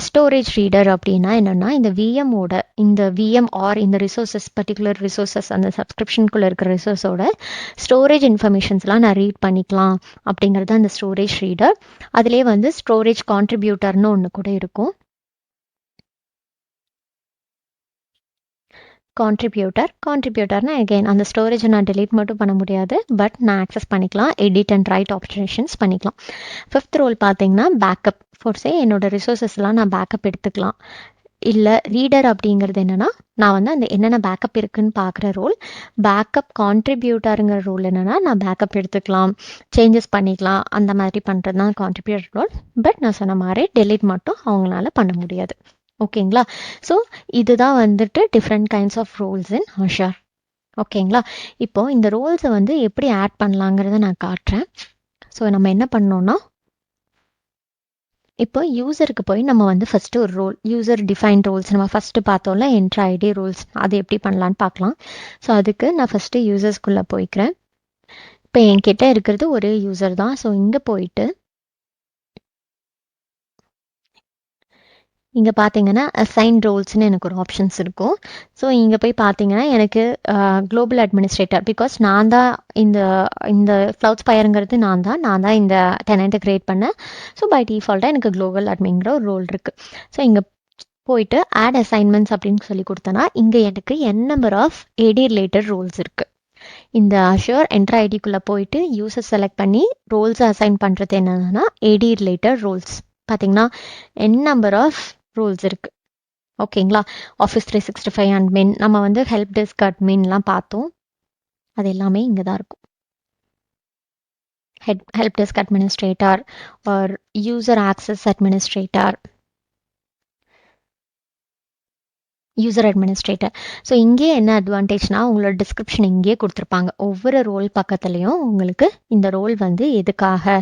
ஸ்டோரேஜ் ரீடர் அப்படின்னா என்னென்னா இந்த விஎம்மோட இந்த விஎம் ஆர் இந்த ரிசோர்ஸஸ் பர்டிகுலர் ரிசோர்ஸஸ் அந்த சப்ஸ்கிரிப்ஷனுக்குள்ளே இருக்கிற ரிசோர்ஸோட ஸ்டோரேஜ் இன்ஃபர்மேஷன்ஸ்லாம் நான் ரீட் பண்ணிக்கலாம் அப்படிங்கிறது அந்த ஸ்டோரேஜ் ரீடர். அதுலேயே வந்து ஸ்டோரேஜ் கான்ட்ரிபியூட்டர்னு ஒன்று கூட இருக்கும். கான்ட்ரிபியூட்டர்னா அகைன் அந்த ஸ்டோரேஜை நான் டெலீட் மட்டும் பண்ண முடியாது, பட் நான் ஆக்சஸ் பண்ணிக்கலாம், எடிட் அண்ட் ரைட் ஆப்ரேஷன்ஸ் பண்ணிக்கலாம். 5th ரோல் பார்த்தீங்கன்னா பேக்கப். ஃபோர்ஸே என்னோட ரிசோர்ஸஸ்லாம் நான் பேக்கப் எடுத்துக்கலாம். இல்லை ரீடர் அப்படிங்கிறது என்னென்னா நான் வந்து அந்த என்னென்ன பேக்கப் இருக்குன்னு பார்க்குற ரோல். பேக்கப் கான்ட்ரிபியூட்டருங்கிற ரோல் என்னென்னா நான் பேக்கப் எடுத்துக்கலாம், சேஞ்சஸ் பண்ணிக்கலாம், அந்த மாதிரி பண்ணுறது தான் கான்ட்ரிபியூட்டர் ரோல். பட் நான் சொன்ன மாதிரி டெலீட் மட்டும் அவங்களால பண்ண முடியாது. ஓகேங்களா? ஸோ இதுதான் வந்துட்டு different kinds of roles in Azure. ஓகேங்களா? இப்போ இந்த ரோல்ஸை வந்து எப்படி ஆட் பண்ணலாங்கிறத நான் காட்டுறேன். ஸோ நம்ம என்ன பண்ணோம்னா இப்போ யூசருக்கு போய் நம்ம வந்து ஃபஸ்ட்டு ஒரு ரோல் யூசர் டிஃபைன் ரோல்ஸ் நம்ம ஃபஸ்ட்டு பார்த்தோம்ல என்ட்ரு ஐடி ரோல்ஸ் அது எப்படி பண்ணலான்னு பார்க்கலாம். ஸோ அதுக்கு நான் ஃபஸ்ட்டு யூசர்ஸ்குள்ளே போய்க்கிறேன். இப்போ என்கிட்ட இருக்கிறது ஒரு யூசர் தான். ஸோ இங்கே போயிட்டு இங்கே பார்த்தீங்கன்னா அசைன் ரோல்ஸ்னு எனக்கு ஒரு ஆப்ஷன்ஸ் இருக்கும். ஸோ இங்கே போய் பார்த்தீங்கன்னா எனக்கு குளோபல் அட்மினிஸ்ட்ரேட்டர், பிகாஸ் நான் தான் இந்த இந்த க்ளவுட்ஸ்பயருங்கிறது நான் தான் இந்த டெனண்ட்டை க்ரியேட் பண்ணேன். ஸோ பை டிஃபால்ட்டாக எனக்கு குளோபல் அட்மின்ங்கிற ஒரு ரோல் இருக்குது. ஸோ இங்கே போயிட்டு ஆட் அசைன்மெண்ட்ஸ் அப்படின்னு சொல்லி கொடுத்தேன்னா இங்கே எனக்கு என் number of AD related roles இருக்குது. இந்த அஷூர் என்ட்ரு ஐடிக்குள்ளே போயிட்டு யூசர் செலக்ட் பண்ணி ரோல்ஸை அசைன் பண்ணுறது என்னன்னா ஏடி ரிலேட்டட் ரோல்ஸ். பார்த்தீங்கன்னா என் நம்பர் ஆஃப் ரோல்ஸ் இருக்கு. ஓகேங்களா? ஆஃபீஸ் 365 அட்மின், நம்ம வந்து ஹெல்ப் டெஸ்க் அட்மின்லாம் பார்த்தோம், அது எல்லாமே இங்கே தான் இருக்கும். Help desk administrator R user access administrator, user administrator. So இங்கே என்ன அட்வான்டேஜ்னா உங்களோட டிஸ்கிரிப்ஷன் இங்கேயே கொடுத்துருப்பாங்க. ஒவ்வொரு ரோல் பக்கத்துலேயும் உங்களுக்கு இந்த ரோல் வந்து எதுக்காக,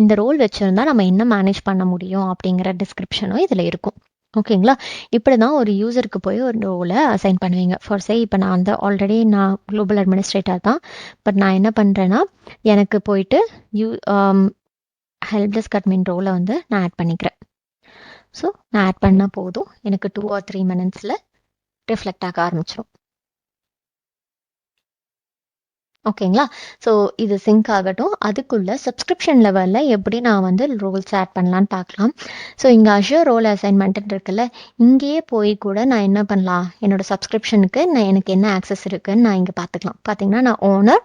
இந்த ரோல் வச்சுருந்தா நம்ம என்ன மேனேஜ் பண்ண முடியும் அப்படிங்கிற டிஸ்கிரிப்ஷனும் இதில் இருக்கும். ஓகேங்களா? இப்படி தான் ஒரு யூசருக்கு போய் ஒரு ரோலை அசைன் பண்ணுவீங்க. ஃபார் சே இப்போ நான் வந்து ஆல்ரெடி நான் குளோபல் அட்மினிஸ்ட்ரேட்டர் தான், பட் நான் என்ன பண்ணுறேன்னா எனக்கு போயிட்டு ஹெல்ப் டெஸ்க் அட்மின் ரோலை வந்து நான் ஆட் பண்ணிக்கிறேன். ஸோ நான் ஆட் பண்ணால் போதும், எனக்கு 2 or 3 minutesல ரிஃப்ளெக்ட் ஆக ஆரம்பிச்சிடும். ஓகேங்களா? ஸோ இது சிங்க் ஆகட்டும். அதுக்குள்ளே சப்ஸ்கிரிப்ஷன் லெவலில் எப்படி நான் வந்து ரோல்ஸ் ஆட் பண்ணலான்னு பார்க்கலாம். ஸோ இங்கே அஷூர் ரோல் அசைன்மெண்ட் இருக்குல்ல, இங்கேயே போய் கூட நான் என்ன பண்ணலாம், என்னோடய சப்ஸ்கிரிப்ஷனுக்கு எனக்கு என்ன ஆக்சஸ் இருக்குதுன்னு நான் இங்கே பார்த்துக்கலாம். பார்த்தீங்கன்னா நான் owner,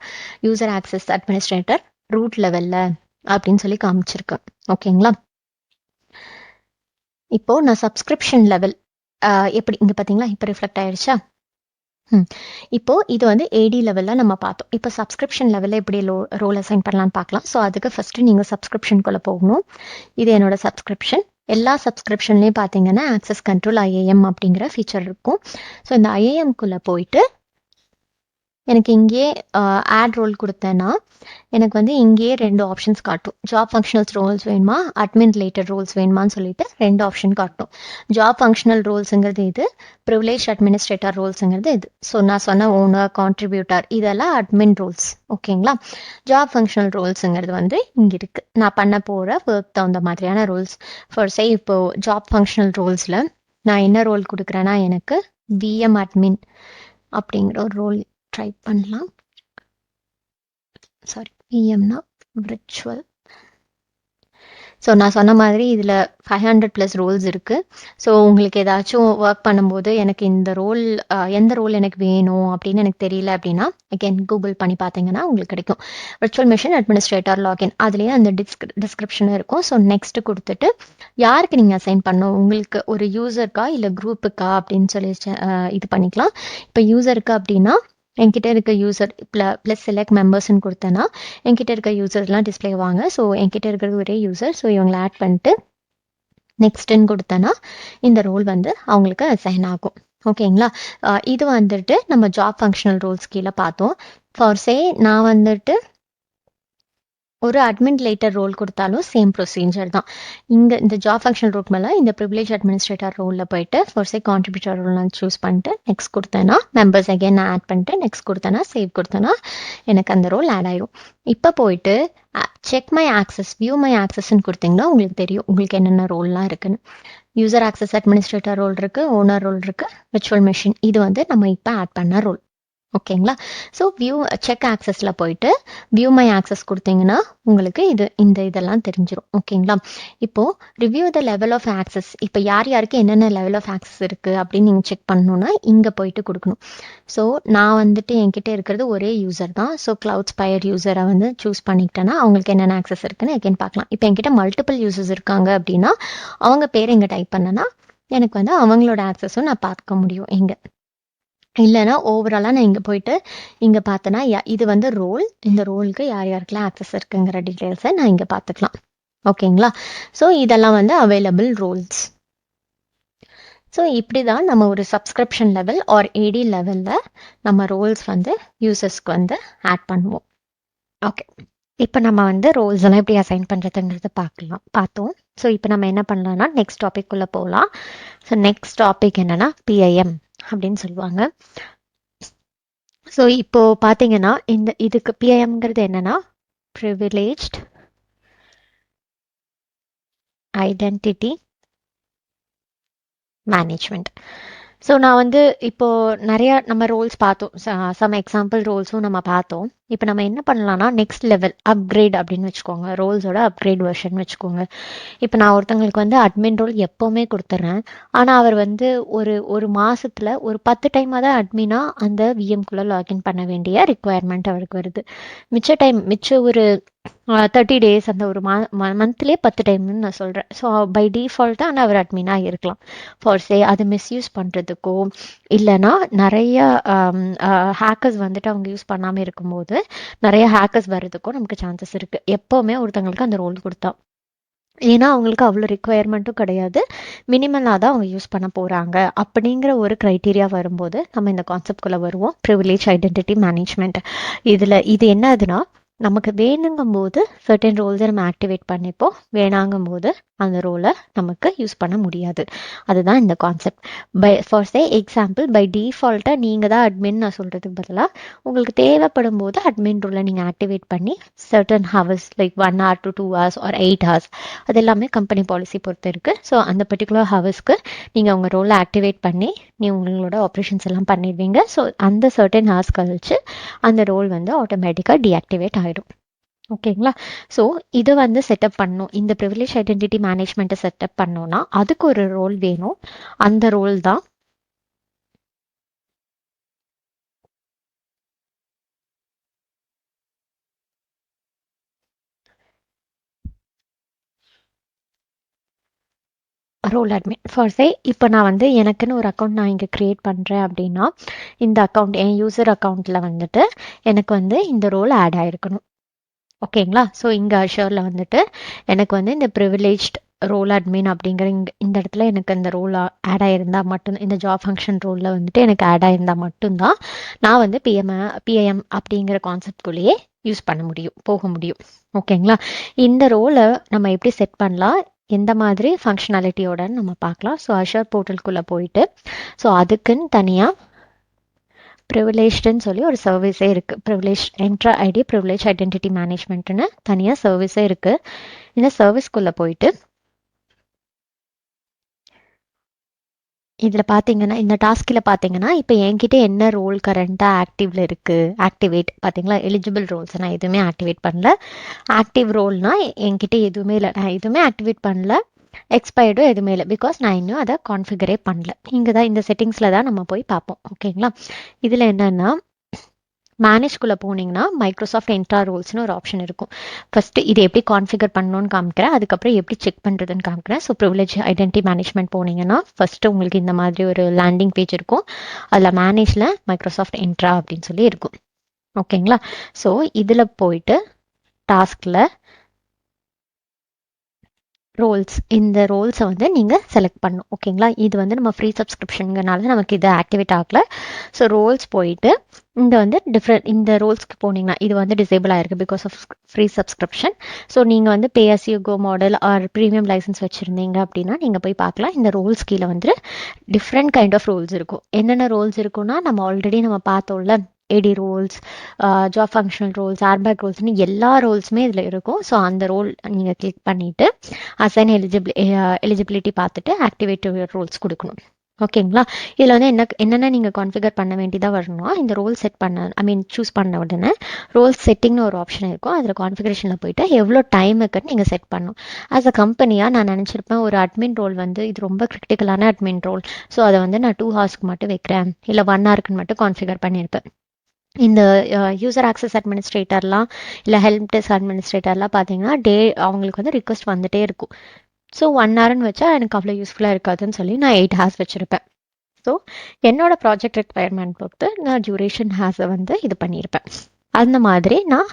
user access administrator, root லெவலில் அப்படின்னு சொல்லி காமிச்சிருக்கேன். ஓகேங்களா? இப்போது நான் சப்ஸ்கிரிப்ஷன் லெவல் எப்படி இங்கே பார்த்தீங்களா, இப்போ ரிஃப்ளெக்ட் ஆயிடுச்சா? இப்போது இது வந்து ஏடி லெவலில் நம்ம பார்த்தோம். இப்போ சப்ஸ்கிரிப்ஷன் லெவலில் எப்படி ரோல் அசைன் பண்ணலான்னு பார்க்கலாம். ஸோ அதுக்கு ஃபஸ்ட்டு நீங்கள் சப்ஸ்கிரிப்ஷனுக்குள்ளே போகணும். இது என்னோட சப்ஸ்கிரிப்ஷன். எல்லா சப்ஸ்கிரிப்ஷன்லேயும் பார்த்தீங்கன்னா ஆக்சஸ் கண்ட்ரோல் ஐஏஎம் அப்படிங்கிற ஃபீச்சர் இருக்கும். ஸோ இந்த ஐஏஎம்குள்ளே போயிட்டு எனக்கு இங்கே ஆட் ரோல் கொடுத்தேன்னா எனக்கு வந்து இங்கேயே 2 ஆப்ஷன்ஸ் காட்டும். ஜாப் ஃபங்க்ஷனல்ஸ் ரோல்ஸ் வேணுமா, அட்மின் ரிலேட்டட் ரோல்ஸ் வேணுமான்னு சொல்லிட்டு 2 ஆப்ஷன் காட்டும். ஜாப் ஃபங்க்ஷனல் ரோல்ஸுங்கிறது இது, ப்ரிவிலேஜ் அட்மினிஸ்ட்ரேட்டர் ரோல்ஸுங்கிறது இது. ஸோ நான் சொன்ன ஓனர், கான்ட்ரிபியூட்டர் இதெல்லாம் அட்மின் ரோல்ஸ். ஓகேங்களா? ஜாப் ஃபங்க்ஷனல் ரோல்ஸுங்கிறது வந்து இங்கே இருக்குது. நான் பண்ண போகிற ஒர்க் தகுந்த மாதிரியான ரோல்ஸ். ஃபார் சே இப்போது ஜாப் ஃபங்க்ஷனல் ரோல்ஸில் நான் என்ன ரோல் கொடுக்குறேன்னா எனக்கு விஎம் அட்மின் அப்படிங்கிற ஒரு ரோல் ட்ரை பண்ணலாம். சாரி, விஎம்னா விர்ச்சுவல். ஸோ நான் சொன்ன மாதிரி இதில் 500+ ரோல்ஸ் இருக்குது. ஸோ உங்களுக்கு ஏதாச்சும் ஒர்க் பண்ணும்போது எனக்கு இந்த ரோல் எந்த ரோல் எனக்கு வேணும் அப்படின்னு எனக்கு தெரியல அப்படின்னா அகெயின் கூகுள் பண்ணி பார்த்தீங்கன்னா உங்களுக்கு கிடைக்கும். விர்ச்சுவல் மிஷின் அட்மினிஸ்ட்ரேட்டர் லாகின், அதுலேயே அந்த டிஸ்கிரிப்ஷனும் இருக்கும். ஸோ நெக்ஸ்ட்டு கொடுத்துட்டு யாருக்கு நீங்கள் அசைன் பண்ணணும், உங்களுக்கு ஒரு யூசருக்கா இல்லை குரூப்புக்கா அப்படின்னு சொல்லி இது பண்ணிக்கலாம். இப்போ யூசருக்கு அப்படின்னா என்கிட்ட இருக்க யூசர் ப்ளஸ் செலக்ட் மெம்பர்ஸ்ன்னு கொடுத்தேன்னா என்கிட்ட இருக்க யூசர்ஸ்லாம் டிஸ்பிளே வாங்க. ஸோ என்கிட்ட இருக்கிறது ஒரே யூசர். ஸோ இவங்களை ஆட் பண்ணிட்டு நெக்ஸ்ட்டுன்னு கொடுத்தேன்னா இந்த ரோல் வந்து அவங்களுக்கு அசைன் ஆகும். ஓகேங்களா? இது வந்துட்டு நம்ம ஜாப் ஃபங்க்ஷனல் ரோல்ஸ் கீழே பார்த்தோம். ஃபார் சே நான் வந்துட்டு ஒரு அட்மினிஸ்ட்ரேட்டர் ரோல் கொடுத்தாலும் சேம் ப்ரொசீஜர் தான். இங்கே இந்த ஜாப் ஃபங்க்ஷன் ரோல் மேலே இந்த ப்ரிவிலேஜ் அட்மினிஸ்ட்ரேட்டர் ரோலில் போயிட்டு ஃபர்ஸ்ட் கான்ட்ரிபியூட்டர் ரோல் நான் சூஸ் பண்ணிட்டு நெக்ஸ்ட் கொடுத்தேன்னா மெம்பர்ஸ் அகைன் நான் ஆட் பண்ணிட்டு நெக்ஸ்ட் கொடுத்தேன்னா சேவ் கொடுத்தேன்னா எனக்கு அந்த ரோல் ஆட் ஆயிடும். இப்போ போயிட்டு check my access view my ஆக்சஸ்ன்னு கொடுத்தீங்கன்னா உங்களுக்கு தெரியும் உங்களுக்கு என்னென்ன ரோல்லாம் இருக்குன்னு. யூசர் ஆக்சஸ் அட்மினிஸ்ட்ரேட்டர் ரோல் இருக்கு, ஓனர் ரோல் இருக்கு, விர்ச்சுவல் மெஷின் இது வந்து நம்ம இப்போ ஆட் பண்ண ரோல். ஓகேங்களா? ஸோ வியூ செக் ஆக்சஸில் போயிட்டு வியூ மை ஆக்சஸ் கொடுத்தீங்கன்னா உங்களுக்கு இதெல்லாம் தெரிஞ்சிடும். ஓகேங்களா? இப்போது review the level of access. இப்போ யார் யாருக்கு என்னென்ன லெவல் ஆஃப் ஆக்சஸ் இருக்குது அப்படின்னு நீங்கள் செக் பண்ணணுன்னா இங்கே போயிட்டு கொடுக்கணும். ஸோ நான் வந்துட்டு என்கிட்ட இருக்கிறது ஒரே யூசர் தான். ஸோ கிளவுட் ஸ்பயர் யூசரை வந்து சூஸ் பண்ணிக்கிட்டேன்னா அவங்களுக்கு என்னென்ன ஆக்சஸ் இருக்குன்னு எகைன் பார்க்கலாம். இப்போ என்கிட்ட மல்டிபிள் யூசர்ஸ் இருக்காங்க அப்படின்னா அவங்க பேர் இங்கே டைப் பண்ணனா எனக்கு வந்து அவங்களோட ஆக்சஸும் நான் பார்க்க முடியும். இங்கே இல்லைன்னா ஓவராலாக நான் இங்கே போயிட்டு இங்கே பார்த்தேன்னா இது வந்து ரோல். இந்த ரோலுக்கு யார் யாருக்கெல்லாம் ஆக்சஸ் இருக்குங்கிற டீட்டெயில்ஸை நான் இங்கே பார்த்துக்கலாம். ஓகேங்களா? ஸோ இதெல்லாம் வந்து அவைலபிள் ரோல்ஸ். ஸோ இப்படி தான் நம்ம ஒரு சப்ஸ்கிரிப்ஷன் லெவல் ஆர் ஏடி லெவலில் நம்ம ரோல்ஸ் வந்து யூசர்ஸ்க்கு வந்து ஆட் பண்ணுவோம். ஓகே, இப்போ நம்ம வந்து ரோல்ஸ் எல்லாம் எப்படி அசைன் பண்ணுறதுங்கிறத பார்த்தோம். ஸோ இப்போ நம்ம என்ன பண்ணலாம்னா நெக்ஸ்ட் டாபிக்குள்ளே போகலாம். ஸோ நெக்ஸ்ட் டாபிக் என்னென்னா பிஐஎம் அப்படின்னு சொல்லுவாங்க. ஸோ இப்போ பார்த்தீங்கன்னா இதுக்கு பிஐஎம்ங்கிறது என்னன்னா ப்ரிவிலேஜ்ட் ஐடென்டிட்டி மேனேஜ்மெண்ட். ஸோ நான் வந்து இப்போ நிறையா நம்ம ரோல்ஸ் பார்த்தோம், சம் எக்ஸாம்பிள் ரோல்ஸும் நம்ம பார்த்தோம். இப்போ நம்ம என்ன பண்ணலாம்னா நெக்ஸ்ட் லெவல் அப்கிரேட் அப்படின்னு வச்சுக்கோங்க, ரோல்ஸோட அப்கிரேட் வெர்ஷன் வச்சுக்கோங்க. இப்போ நான் ஒருத்தங்களுக்கு வந்து அட்மின் ரோல் எப்போவுமே கொடுத்துட்றேன். ஆனால் அவர் வந்து ஒரு மாதத்தில் ஒரு 10 டைமாக தான் அட்மினாக அந்த விஎம்குள்ளே லாகின் பண்ண வேண்டிய ரிக்குவயர்மெண்ட் அவருக்கு வருது. மிச்ச ஒரு 30 days அந்த ஒரு மந்த்லேயே 10 டைம்னு நான் சொல்கிறேன். ஸோ பை டிஃபால்ட்டாக ஆனால் அவர் அட்மினாக இருக்கலாம். ஃபார் சே அது மிஸ்யூஸ் பண்ணுறதுக்கோ இல்லைன்னா நிறைய ஹேக்கர்ஸ் வந்துட்டு அவங்க யூஸ் பண்ணாமல் இருக்கும்போது நிறைய ஹேக்கர்ஸ் வர்றதுக்கும் நமக்கு சான்சஸ் இருக்குது. எப்போவுமே ஒருத்தங்களுக்கு அந்த ரோல் கொடுத்தா, ஏன்னா அவங்களுக்கு அவ்வளோ ரிக்குவயர்மெண்ட்டும் கிடையாது, மினிமலாக தான் அவங்க யூஸ் பண்ண போகிறாங்க அப்படிங்கிற ஒரு க்ரைட்டீரியா வரும்போது நம்ம இந்த கான்செப்ட்குள்ளே வருவோம். Privilege identity management. இது என்னதுன்னா நமக்கு வேணுங்கும் போது சர்டன் ரோல்ஸை நம்ம ஆக்டிவேட் பண்ணிப்போம், வேணாங்கும் போது அந்த ரோலை நமக்கு யூஸ் பண்ண முடியாது. அதுதான் இந்த concept. For say example by டிஃபால்ட்டாக நீங்கள் தான் அட்மின் நான் சொல்கிறதுக்கு பதிலாக உங்களுக்கு தேவைப்படும் போது அட்மின் ரோலை நீங்கள் ஆக்டிவேட் பண்ணி certain hours like 1 hour to 2 hours or 8 hours அது எல்லாமே கம்பெனி பாலிசி பொறுத்து இருக்குது. ஸோ அந்த பர்டிகுலர் ஹவர்ஸ்க்கு நீங்கள் உங்கள் ரோலை ஆக்டிவேட் பண்ணி உங்களோட ஆப்ரேஷன்ஸ் எல்லாம் பண்ணிடுவீங்க. ஸோ அந்த சர்டன் ஹவர்ஸ் கழிச்சு அந்த ரோல் வந்து ஆட்டோமேட்டிக்காக டீஆக்டிவேட் ஆகிடும். ஓகேங்களா? ஸோ இதை வந்து செட்டப் பண்ணணும். இந்த ப்ரிவிலேஜ் ஐடென்டிட்டி மேனேஜ்மெண்ட்டை செட்டப் பண்ணோன்னா அதுக்கு ஒரு ரோல் வேணும். அந்த ரோல் தான் ரோல் அட்மின். ஃபார் சே இப்போ நான் வந்து எனக்குன்னு ஒரு அக்கௌண்ட் நான் இங்கே க்ரியேட் பண்ணுறேன் அப்படின்னா இந்த அக்கௌண்ட் என் யூசர் அக்கௌண்ட்டில் வந்துட்டு எனக்கு வந்து இந்த ரோல் ஆட் ஆகிருக்கணும். ஓகேங்களா? ஸோ இங்கே அஷூரில் வந்துட்டு எனக்கு வந்து இந்த ப்ரிவிலேஜ்ட் ரோல் அட்மின் அப்படிங்கிற இந்த இடத்துல எனக்கு இந்த ரோல் ஆட் ஆகிருந்தால் மட்டும், இந்த ஜாப் ஃபங்க்ஷன் ரோலில் வந்துட்டு எனக்கு ஆட் ஆகிருந்தால் மட்டும்தான் நான் வந்து பிஐஎம் அப்படிங்கிற கான்செப்ட்குள்ளேயே யூஸ் பண்ண முடியும், போக முடியும். ஓகேங்களா? இந்த ரோலை நம்ம எப்படி செட் பண்ணலாம், எந்த மாதிரி ஃபங்க்ஷனாலிட்டியோடன்னு நம்ம பார்க்கலாம். ஸோ அஷூர் போர்ட்டலுக்குள்ளே போயிட்டு ஸோ அதுக்குன்னு தனியாக ப்ரிவிலேஜ்டுன்னு சொல்லி ஒரு சர்வீஸே இருக்குது. ப்ரிவிலேஜ் என்ட்ரா ஐடி ப்ரிவிலேஜ் ஐடென்டிட்டி மேனேஜ்மெண்ட்டுன்னு தனியாக சர்வீஸே இருக்குது. இந்த சர்வீஸ்க்குள்ளே போயிட்டு இதில் பார்த்தீங்கன்னா இந்த டாஸ்கில் பார்த்தீங்கன்னா இப்போ என்கிட்ட என்ன ரோல் கரண்ட்டாக ஆக்டிவில் இருக்குது, ஆக்டிவேட் பார்த்தீங்களா, எலிஜிபிள் ரோல்ஸ் நான் எதுவுமே ஆக்டிவேட் பண்ணல. ஆக்டிவ் ரோல்னால் என்கிட்ட எதுவுமே இல்லை, நான் எதுவுமே ஆக்டிவேட் பண்ணல. எக்ஸ்பயர்டும் எதுவுமே இல்லை, பிகாஸ் நான் இன்னும் அதை கான்ஃபிகரே பண்ணல. இங்கே தான் இந்த செட்டிங்ஸில் தான் நம்ம போய் பார்ப்போம். ஓகேங்களா? இதில் என்னென்னா மேனேஜ்குள்ளே போனீங்கன்னா மைக்ரோசாஃப்ட் என்ட்ரா ரோல்ஸ்னு ஒரு ஆப்ஷன் இருக்கும். ஃபஸ்ட்டு இது எப்படி கான்ஃபிகர் பண்ணணும்னு காமிக்கிறேன், அதுக்கப்புறம் எப்படி செக் பண்ணுறதுன்னு காமிக்கிறேன். ஸோ ப்ரிவிலேஜ் ஐடென்டிட்டி மேனேஜ்மெண்ட் போனீங்கன்னா ஃபஸ்ட்டு உங்களுக்கு இந்த மாதிரி ஒரு லேண்டிங் பேஜ் இருக்கும். அதில் மேனேஜில் மைக்ரோசாஃப்ட் என்ட்ரா அப்படின்னு சொல்லி இருக்கும். ஓகேங்களா? ஸோ இதில் போயிட்டு டாஸ்கில் ரோல்ஸ், இந்த ரோல்ஸை வந்து நீங்கள் செலக்ட் பண்ணணும். ஓகேங்களா? இது வந்து நம்ம ஃப்ரீ சப்ஸ்கிரிப்ஷனுங்கிறனால நமக்கு இது ஆக்டிவேட் ஆகலை. ஸோ ரோல்ஸ் போயிட்டு இந்த வந்து இந்த ரோல்ஸ்க்கு போனீங்கன்னா இது வந்து டிசேபிள் ஆயிருக்கு because of free subscription. So நீங்கள் வந்து pay as you go model or premium licence வச்சுருந்தீங்க அப்படின்னா நீங்கள் போய் பார்க்கலாம். இந்த ரோல்ஸ் கீழே வந்து டிஃப்ரெண்ட் கைண்ட் ஆஃப் ரோல்ஸ் இருக்கும். என்னென்ன ரோல்ஸ் இருக்குன்னா நம்ம ஆல்ரெடி நம்ம பார்த்தோம்ல, AD roles, job functional roles, RBAC ரோல்ஸ்னு எல்லா ரோல்ஸுமே இதில் இருக்கும். ஸோ அந்த ரோல் நீங்கள் கிளிக் பண்ணிவிட்டு அசைன் எலிஜிபிலிட்டி பார்த்துட்டு ஆக்டிவேட் ரோல்ஸ் கொடுக்கணும். ஓகேங்களா? இதில் வந்து என்னென்ன நீங்கள் கான்ஃபிகர் பண்ண வேண்டியதாக வரணும்னா, இந்த ரோல் செட் பண்ண சூஸ் பண்ண உடனே ரோல் செட்டிங்னு ஒரு ஆப்ஷன் இருக்கும். அதில் கான்ஃபிகரேஷனில் போயிட்டு எவ்வளோ டைம் இருக்குன்னு நீங்கள் செட் பண்ணணும். ஆஸ் அ கம்பெனியாக நான் நினச்சிருப்பேன் ஒரு அட்மின் ரோல் வந்து இது ரொம்ப கிரிட்டிக்கலான அட்மின் ரோல், ஸோ அதை வந்து நான் 2 ஹவர்ஸ்க்கு மட்டும் வைக்கிறேன், இல்லை 1 ஹவருக்குன்னு மட்டும் கான்ஃபிகர் பண்ணியிருப்பேன். இந்த யூசர் ஆக்சஸ் அட்மினிஸ்ட்ரேட்டர்லாம் இல்லை ஹெல்ப் டெஸ்க் அட்மினிஸ்ட்ரேட்டர்லாம் பார்த்தீங்கன்னா அவங்களுக்கு வந்து ரிக்வஸ்ட் வந்துட்டே இருக்கும். ஸோ 1 ஹவர்னு வச்சா எனக்கு அவ்வளோ யூஸ்ஃபுல்லாக இருக்காதுன்னு சொல்லி நான் 8 ஹவர்ஸ் வச்சுருப்பேன். ஸோ என்னோட ப்ராஜெக்ட் ரெக்வயர்மெண்ட் பொறுத்து நான் டியூரேஷன் ஹேஸை வந்து இது பண்ணியிருப்பேன். அந்த மாதிரி நான்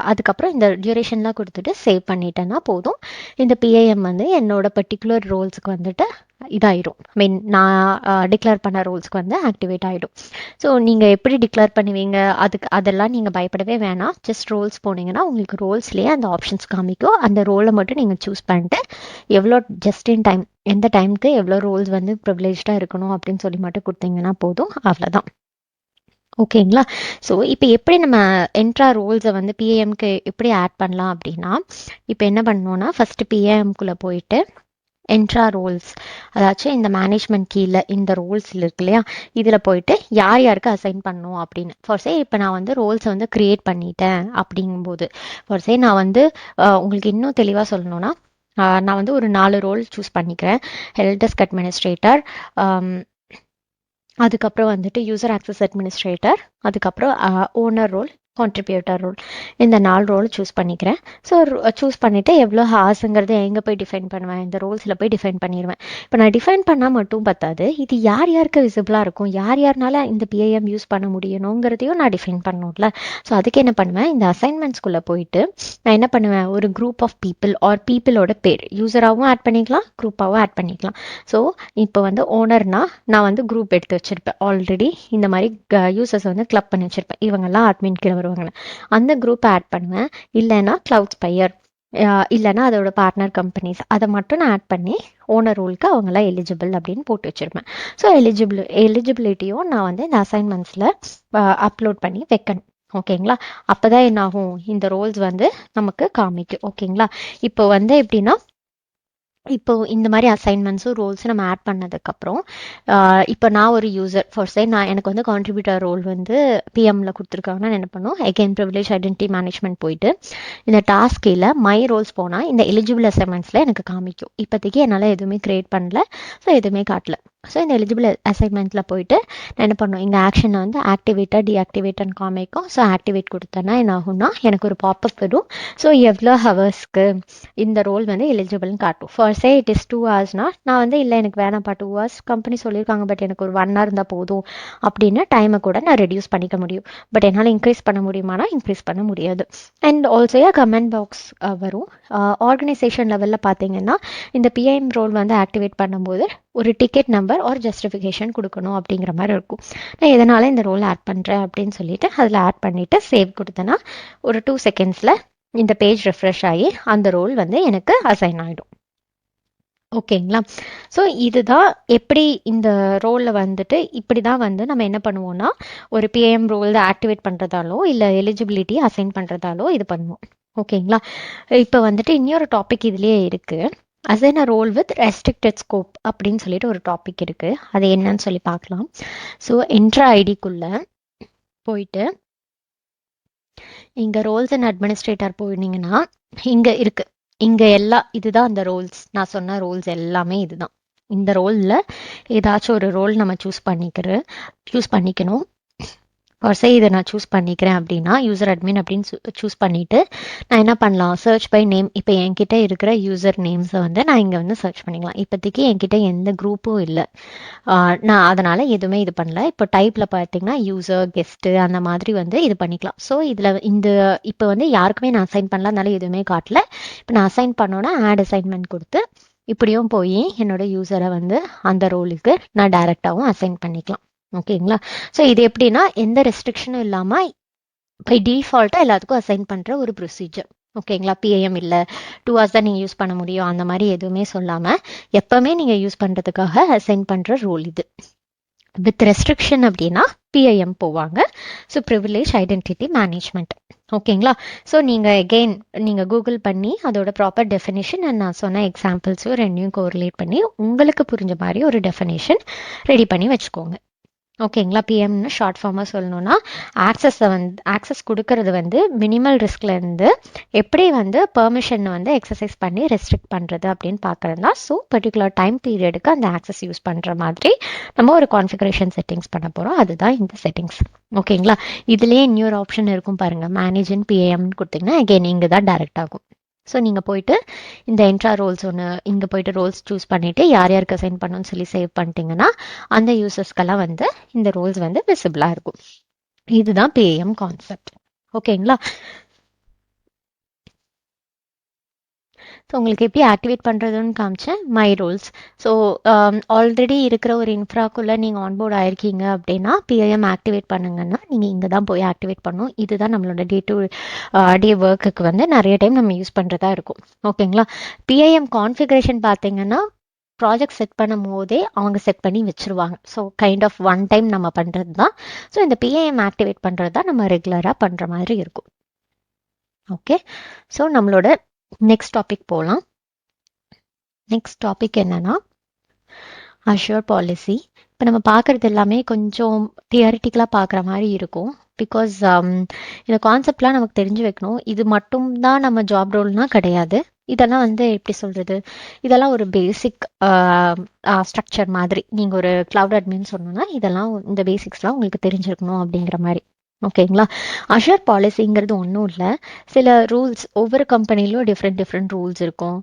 அதுக்கப்புறம் இந்த டியூரேஷன்லாம் கொடுத்துட்டு சேவ் பண்ணிட்டேன்னா போதும். இந்த பிஐஎம் வந்து என்னோட பர்டிகுலர் ரோல்ஸுக்கு வந்துட்டு இதாயிடும். நான் டிக்ளேர் பண்ண ரோல்ஸ்க்கு வந்து ஆக்டிவேட் ஆகிடும். ஸோ நீங்கள் எப்படி டிக்ளேர் பண்ணுவீங்க அதெல்லாம் நீங்கள் பயப்படவே வேணாம். ஜஸ்ட் ரோல்ஸ் போனீங்கன்னா உங்களுக்கு ரோல்ஸ்லேயே அந்த ஆப்ஷன்ஸ் காமிக்கும். அந்த ரோலை மட்டும் நீங்கள் சூஸ் பண்ணிட்டு எவ்வளோ ஜஸ்ட் இன் டைம் எந்த டைமுக்கு எவ்வளோ ரோல்ஸ் வந்து ப்ரிவிலேஜாக இருக்கணும் அப்படின்னு சொல்லி மட்டும் கொடுத்தீங்கன்னா போதும். அவ்வளோதான். ஓகேங்களா? ஸோ இப்போ எப்படி நம்ம என்ட்ரா ரோல்ஸை வந்து பிஏஎம்க்கு எப்படி ஆட் பண்ணலாம் அப்படின்னா, இப்போ என்ன பண்ணணும்னா ஃபஸ்ட்டு பிஏஎம்குள்ளே போயிட்டு என்ட்ரா ரோல்ஸ், அதாச்சும் இந்த மேனேஜ்மெண்ட் கீழே இந்த ரோல்ஸ் இருக்கு இல்லையா, இதில் போயிட்டு யார் யாருக்கு அசைன் பண்ணணும் அப்படின்னு. ஃபர்ஸ்டே இப்போ நான் வந்து ரோல்ஸை வந்து க்ரியேட் பண்ணிட்டேன் அப்படிங்கும்போது ஃபர்ஸ்டே நான் வந்து உங்களுக்கு இன்னும் தெளிவாக சொல்லணும்னா நான் வந்து ஒரு 4 ரோல் சூஸ் பண்ணிக்கிறேன். ஹெல்ப் டெஸ்க் அட்மினிஸ்ட்ரேட்டர், அதுக்கப்புறம் வந்துட்டு யூசர் ஆக்சஸ் அட்மினிஸ்ட்ரேட்டர், அதுக்கப்புறம் ஓனர் ரோல், கான்ட்ரிபியூட்டர் ரோல், இந்த 4 ரோல் சூஸ் பண்ணிக்கிறேன். ஸோ சூஸ் பண்ணிவிட்டு எவ்வளோ ஹார்ஸுங்கிறத எங்கே போய் டிஃபைன் பண்ணுவேன், இந்த ரோல்ஸில் போய் டிஃபைன் பண்ணிடுவேன். இப்போ நான் டிஃபைன் பண்ணால் மட்டும் பத்தாது, இது யார் யாருக்கு விசிபிளாக இருக்கும், யார் யாருனால இந்த பிஐஎம் யூஸ் பண்ண முடியணுங்கிறதையும் நான் டிஃபைன் பண்ணணும்ல. ஸோ அதுக்கு என்ன பண்ணுவேன், இந்த அசைன்மெண்ட்ஸ்குள்ளே போயிட்டு நான் என்ன பண்ணுவேன், ஒரு குரூப் ஆஃப் பீப்புள் ஆர் பீப்புளோட பேர் யூசராகவும் ஆட் பண்ணிக்கலாம், குரூப்பாகவும் ஆட் பண்ணிக்கலாம். ஸோ இப்போ வந்து ஓனர்னா நான் வந்து குரூப் எடுத்து வச்சுருப்பேன். ஆல்ரெடி இந்த மாதிரி யூசர்ஸ் வந்து கிளப் பண்ணி வச்சுருப்பேன், இவங்கெல்லாம் அட்மின் கீழே வருவாங்க. அந்த குரூப் ஆட் பண்ணுவேன். இல்லைன்னா கிளவுட் ஸ்பையர், இல்லைன்னா அதோட பார்ட்னர் கம்பெனிஸ், அதை மட்டும் நான் ஆட் பண்ணி ஓனர் ரோலுக்கு அவங்களாம் எலிஜிபிள் அப்படின்னு போட்டு வச்சுருப்பேன். ஸோ எலிஜிபிலிட்டியும் நான் வந்து இந்த அசைன்மெண்ட்ஸில் அப்லோட் பண்ணி வைக்கணும். ஓகேங்களா? அப்போ தான் என்ன ஆகும், இந்த ரோல்ஸ் வந்து நமக்கு காமிக்கும். ஓகேங்களா? இப்போ வந்து எப்படின்னா, இப்போ இந்த மாதிரி அசைன்மெண்ட்ஸும் ரோல்ஸும் நம்ம ஆட் பண்ணதுக்கப்புறம் இப்போ நான் ஒரு யூசர் ஃபர்ஸ்ட் நான் எனக்கு வந்து கான்ட்ரிபியூட்டர் ரோல் வந்து பிஎம்ல கொடுத்துருக்காங்கன்னா என்ன பண்ணும், அகெயின் ப்ரிவிலேஜ் ஐடென்டிட்டி மேனேஜ்மெண்ட் போயிட்டு இந்த டாஸ்கில் மை ரோல்ஸ் போனால் இந்த எலிஜிபிள் அசைன்மெண்ட்ஸில் எனக்கு காமிக்கும். இப்போதைக்கு என்னால் எதுவுமே க்ரியேட் பண்ணல, ஸோ எதுவுமே காட்டல. ஸோ இந்த எலிஜிபிள் அசைன்மெண்ட்டில் போயிட்டு நான் என்ன பண்ணுவேன், இங்கே ஆக்ஷனை வந்து ஆக்டிவேட்டாக டீஆக்டிவேட்னு காமிக்கும். ஸோ ஆக்டிவேட் கொடுத்தேன்னா என்ன ஆகும்னா எனக்கு ஒரு பாப்அப் வரும். ஸோ எவ்வளோ ஹவர்ஸ்க்கு இந்த ரோல் வந்து எலிஜிபிள்னு காட்டும். ஃபர்ஸ்டே இட் இஸ் 2 ஹவர்ஸ்னா நான் வந்து இல்லை எனக்கு வேணாம்ப்பா 2 ஹவர்ஸ் கம்பெனி சொல்லியிருக்காங்க, பட் எனக்கு ஒரு 1 ஹவர் இருந்தால் போதும் அப்படின்னு டைமை கூட நான் ரெடியூஸ் பண்ணிக்க முடியும். பட் என்னால் இன்க்ரீஸ் பண்ண முடியுமானா இன்க்ரீஸ் பண்ண முடியாது. அண்ட் ஆல்சோ கமெண்ட் பாக்ஸ் வரும். ஆர்கனைசேஷன் லெவலில் பார்த்தீங்கன்னா இந்த பிஐஎம் ரோல் வந்து ஆக்டிவேட் பண்ணும்போது ஒரு டிக்கெட் நம்பர் ஆர் ஜஸ்டிஃபிகேஷன் கொடுக்கணும் அப்படிங்கிற மாதிரி இருக்கும். நான் எதனால் இந்த ரோல் ஆட் பண்ணுறேன் அப்படின்னு சொல்லிட்டு அதில் ஆட் பண்ணிவிட்டு சேவ் கொடுத்தேன்னா ஒரு 2 செகண்ட்ஸில் இந்த பேஜ் ரெஃப்ரெஷ் ஆகி அந்த ரோல் வந்து எனக்கு அசைன் ஆகிடும். ஓகேங்களா? ஸோ இதுதான் எப்படி இந்த ரோலில் வந்துட்டு இப்படி தான் வந்து நம்ம என்ன பண்ணுவோம்னா ஒரு பிஏஎம் ரோல் ஆக்டிவேட் பண்ணுறதாலோ இல்லை எலிஜிபிலிட்டி அசைன் பண்ணுறதாலோ இது பண்ணுவோம். ஓகேங்களா? இப்போ வந்துட்டு இன்னொரு டாபிக் இதுலேயே இருக்குது, assign a role with restricted scope அப்படின்னு சொல்லிட்டு ஒரு டாபிக் இருக்குது. அது என்னன்னு சொல்லி பார்க்கலாம். ஸோ என்ட்ரா ஐடிக்குள்ளே போயிட்டு இங்கே ரோல்ஸ் அண்ட் அட்மினிஸ்ட்ரேட்டர் போயிருந்தீங்கன்னா இங்கே இருக்குது, இங்கே இதுதான் அந்த ரோல்ஸ், நான் சொன்ன ரோல்ஸ் எல்லாமே இதுதான். இந்த ரோலில் ஏதாச்சும் ஒரு ரோல் நம்ம சூஸ் பண்ணிக்கணும். சே இதை நான் சூஸ் பண்ணிக்கிறேன் அப்படின்னா யூசர் அட்மின் அப்படின்னு சூஸ் பண்ணிவிட்டு நான் என்ன பண்ணலாம், சர்ச் பை நேம். இப்போ என்கிட்ட இருக்கிற யூசர் நேம்ஸை வந்து நான் இங்கே வந்து சர்ச் பண்ணிக்கலாம். இப்போதைக்கு என்கிட்ட எந்த குரூப்பும் இல்லை, நான் அதனால் எதுவுமே இது பண்ணல. இப்போ டைப்பில் பார்த்தீங்கன்னா யூசர், கெஸ்ட்டு அந்த மாதிரி வந்து இது பண்ணிக்கலாம். ஸோ இதில் இப்போ வந்து யாருக்குமே நான் அசைன் பண்ணல, அதனால எதுவுமே காட்டல. இப்போ நான் அசைன் பண்ணோன்னா ஆட் அசைன்மெண்ட் கொடுத்து இப்படியும் போய் என்னோட யூசரை வந்து அந்த ரோலுக்கு நான் டைரெக்டாகவும் அசைன் பண்ணிக்கலாம். ஓகேங்களா? ஸோ இது எப்படின்னா எந்த ரெஸ்ட்ரிக்ஷனும் இல்லாமல் பை டிஃபால்ட்டாக எல்லாத்துக்கும் அசைன் பண்ணுற ஒரு ப்ரொசீஜர். ஓகேங்களா? பிஐஎம் இல்லை 2 hours தான் நீங்கள் யூஸ் பண்ண முடியும் அந்த மாதிரி எதுவுமே சொல்லாமல் எப்போவுமே நீங்கள் யூஸ் பண்ணுறதுக்காக அசைன் பண்ணுற ரோல் இது. வித் ரெஸ்ட்ரிக்ஷன் அப்படின்னா பிஐஎம் போவாங்க. So privilege identity management. ஓகேங்களா? ஸோ நீங்கள் எகெயின் நீங்கள் கூகுள் பண்ணி அதோட ப்ராப்பர் டெஃபினேஷன் அண்ட் நான் சொன்ன எக்ஸாம்பிள்ஸும் ரெண்டையும் கோரிலேட் பண்ணி உங்களுக்கு புரிஞ்ச மாதிரி ஒரு டெஃபினேஷன் ரெடி பண்ணி வச்சுக்கோங்க. ஓகேங்களா? பிஎம்னு ஷார்ட் ஃபார்மாக சொல்லணும்னா ஆக்சஸ் கொடுக்கறது வந்து மினிமல் ரிஸ்க்லேருந்து எப்படி வந்து பெர்மிஷன் வந்து எக்ஸசைஸ் பண்ணி ரெஸ்ட்ரிக்ட் பண்ணுறது அப்படின்னு பார்க்குறது தான். ஸோ பர்டிகுலர் டைம் பீரியடுக்கு அந்த ஆக்சஸ் யூஸ் பண்ணுற மாதிரி நம்ம ஒரு கான்ஃபிகரேஷன் செட்டிங்ஸ் பண்ண போகிறோம். அதுதான் இந்த செட்டிங்ஸ். ஓகேங்களா? இதுலேயே இன்னொரு ஆப்ஷன் இருக்கும் பாருங்கள், மேனேஜ் இன் பிஏஎம்னு கொடுத்தீங்கன்னா அகெயின் இங்கே தான் டைரக்ட் ஆகும். ஸோ நீங்கள் போயிட்டு இந்த என்ட்ரா ரோல்ஸ் ஒன்று இங்கே போயிட்டு ரோல்ஸ் சூஸ் பண்ணிவிட்டு யார் யாருக்கு அசைன் பண்ணணும்னு சொல்லி சேவ் பண்ணிட்டீங்கன்னா அந்த யூசர்ஸ்க்கெல்லாம் வந்து இந்த ரோல்ஸ் வந்து விசிபிளாக இருக்கும். இதுதான் பிஏஎம் கான்செப்ட். ஓகேங்களா? ஸோ உங்களுக்கு எப்படி ஆக்டிவேட் பண்ணுறதுன்னு காமிச்சேன். My Rolle's. ஸோ ஆல்ரெடி இருக்கிற ஒரு இன்ஃப்ராக்குள்ளே நீங்கள் ஆன்போர்ட் ஆயிருக்கீங்க அப்படின்னா பிஐஎம் ஆக்டிவேட் பண்ணுங்கன்னா நீங்கள் இங்கே தான் போய் ஆக்டிவேட் பண்ணணும். இதுதான் நம்மளோட டே டு டே ஒர்க்குக்கு வந்து நிறைய டைம் நம்ம யூஸ் பண்ணுறதா இருக்கும். ஓகேங்களா? பிஐஎம் கான்ஃபிகரேஷன் பார்த்தீங்கன்னா ப்ராஜெக்ட் செட் பண்ணும் போதே அவங்க செட் பண்ணி வச்சுருவாங்க. So kind of one time நம்ம பண்ணுறது தான். ஸோ இந்த பிஐஎம் ஆக்டிவேட் பண்ணுறது தான் நம்ம ரெகுலராக பண்ணுற மாதிரி இருக்கும். ஓகே, ஸோ நம்மளோட நெக்ஸ்ட் டாபிக் போகலாம். நெக்ஸ்ட் டாபிக் என்னன்னா அஷ்யூர் பாலிசி. இப்போ நம்ம பார்க்குறது எல்லாமே கொஞ்சம் தியரிட்டிக்கலாக பார்க்குற மாதிரி இருக்கும். பிகாஸ் இந்த கான்செப்ட்லாம் நமக்கு தெரிஞ்சு வைக்கணும். இது மட்டும் தான் நம்ம ஜாப் ரோல்னால் கிடையாது. இதெல்லாம் வந்து எப்படி சொல்கிறது, இதெல்லாம் ஒரு பேசிக் ஸ்ட்ரக்சர் மாதிரி. நீங்கள் ஒரு கிளவுட் அட்மின் சொன்னோன்னா இதெல்லாம் இந்த பேசிக்ஸ்லாம் உங்களுக்கு தெரிஞ்சிருக்கணும் அப்படிங்கிற மாதிரி. ஓகேங்களா? அஷ்யூர் பாலிசிங்கிறது ஒன்றும் இல்லை, சில ரூல்ஸ். ஒவ்வொரு கம்பெனிலும் டிஃப்ரெண்ட் ரூல்ஸ் இருக்கும்.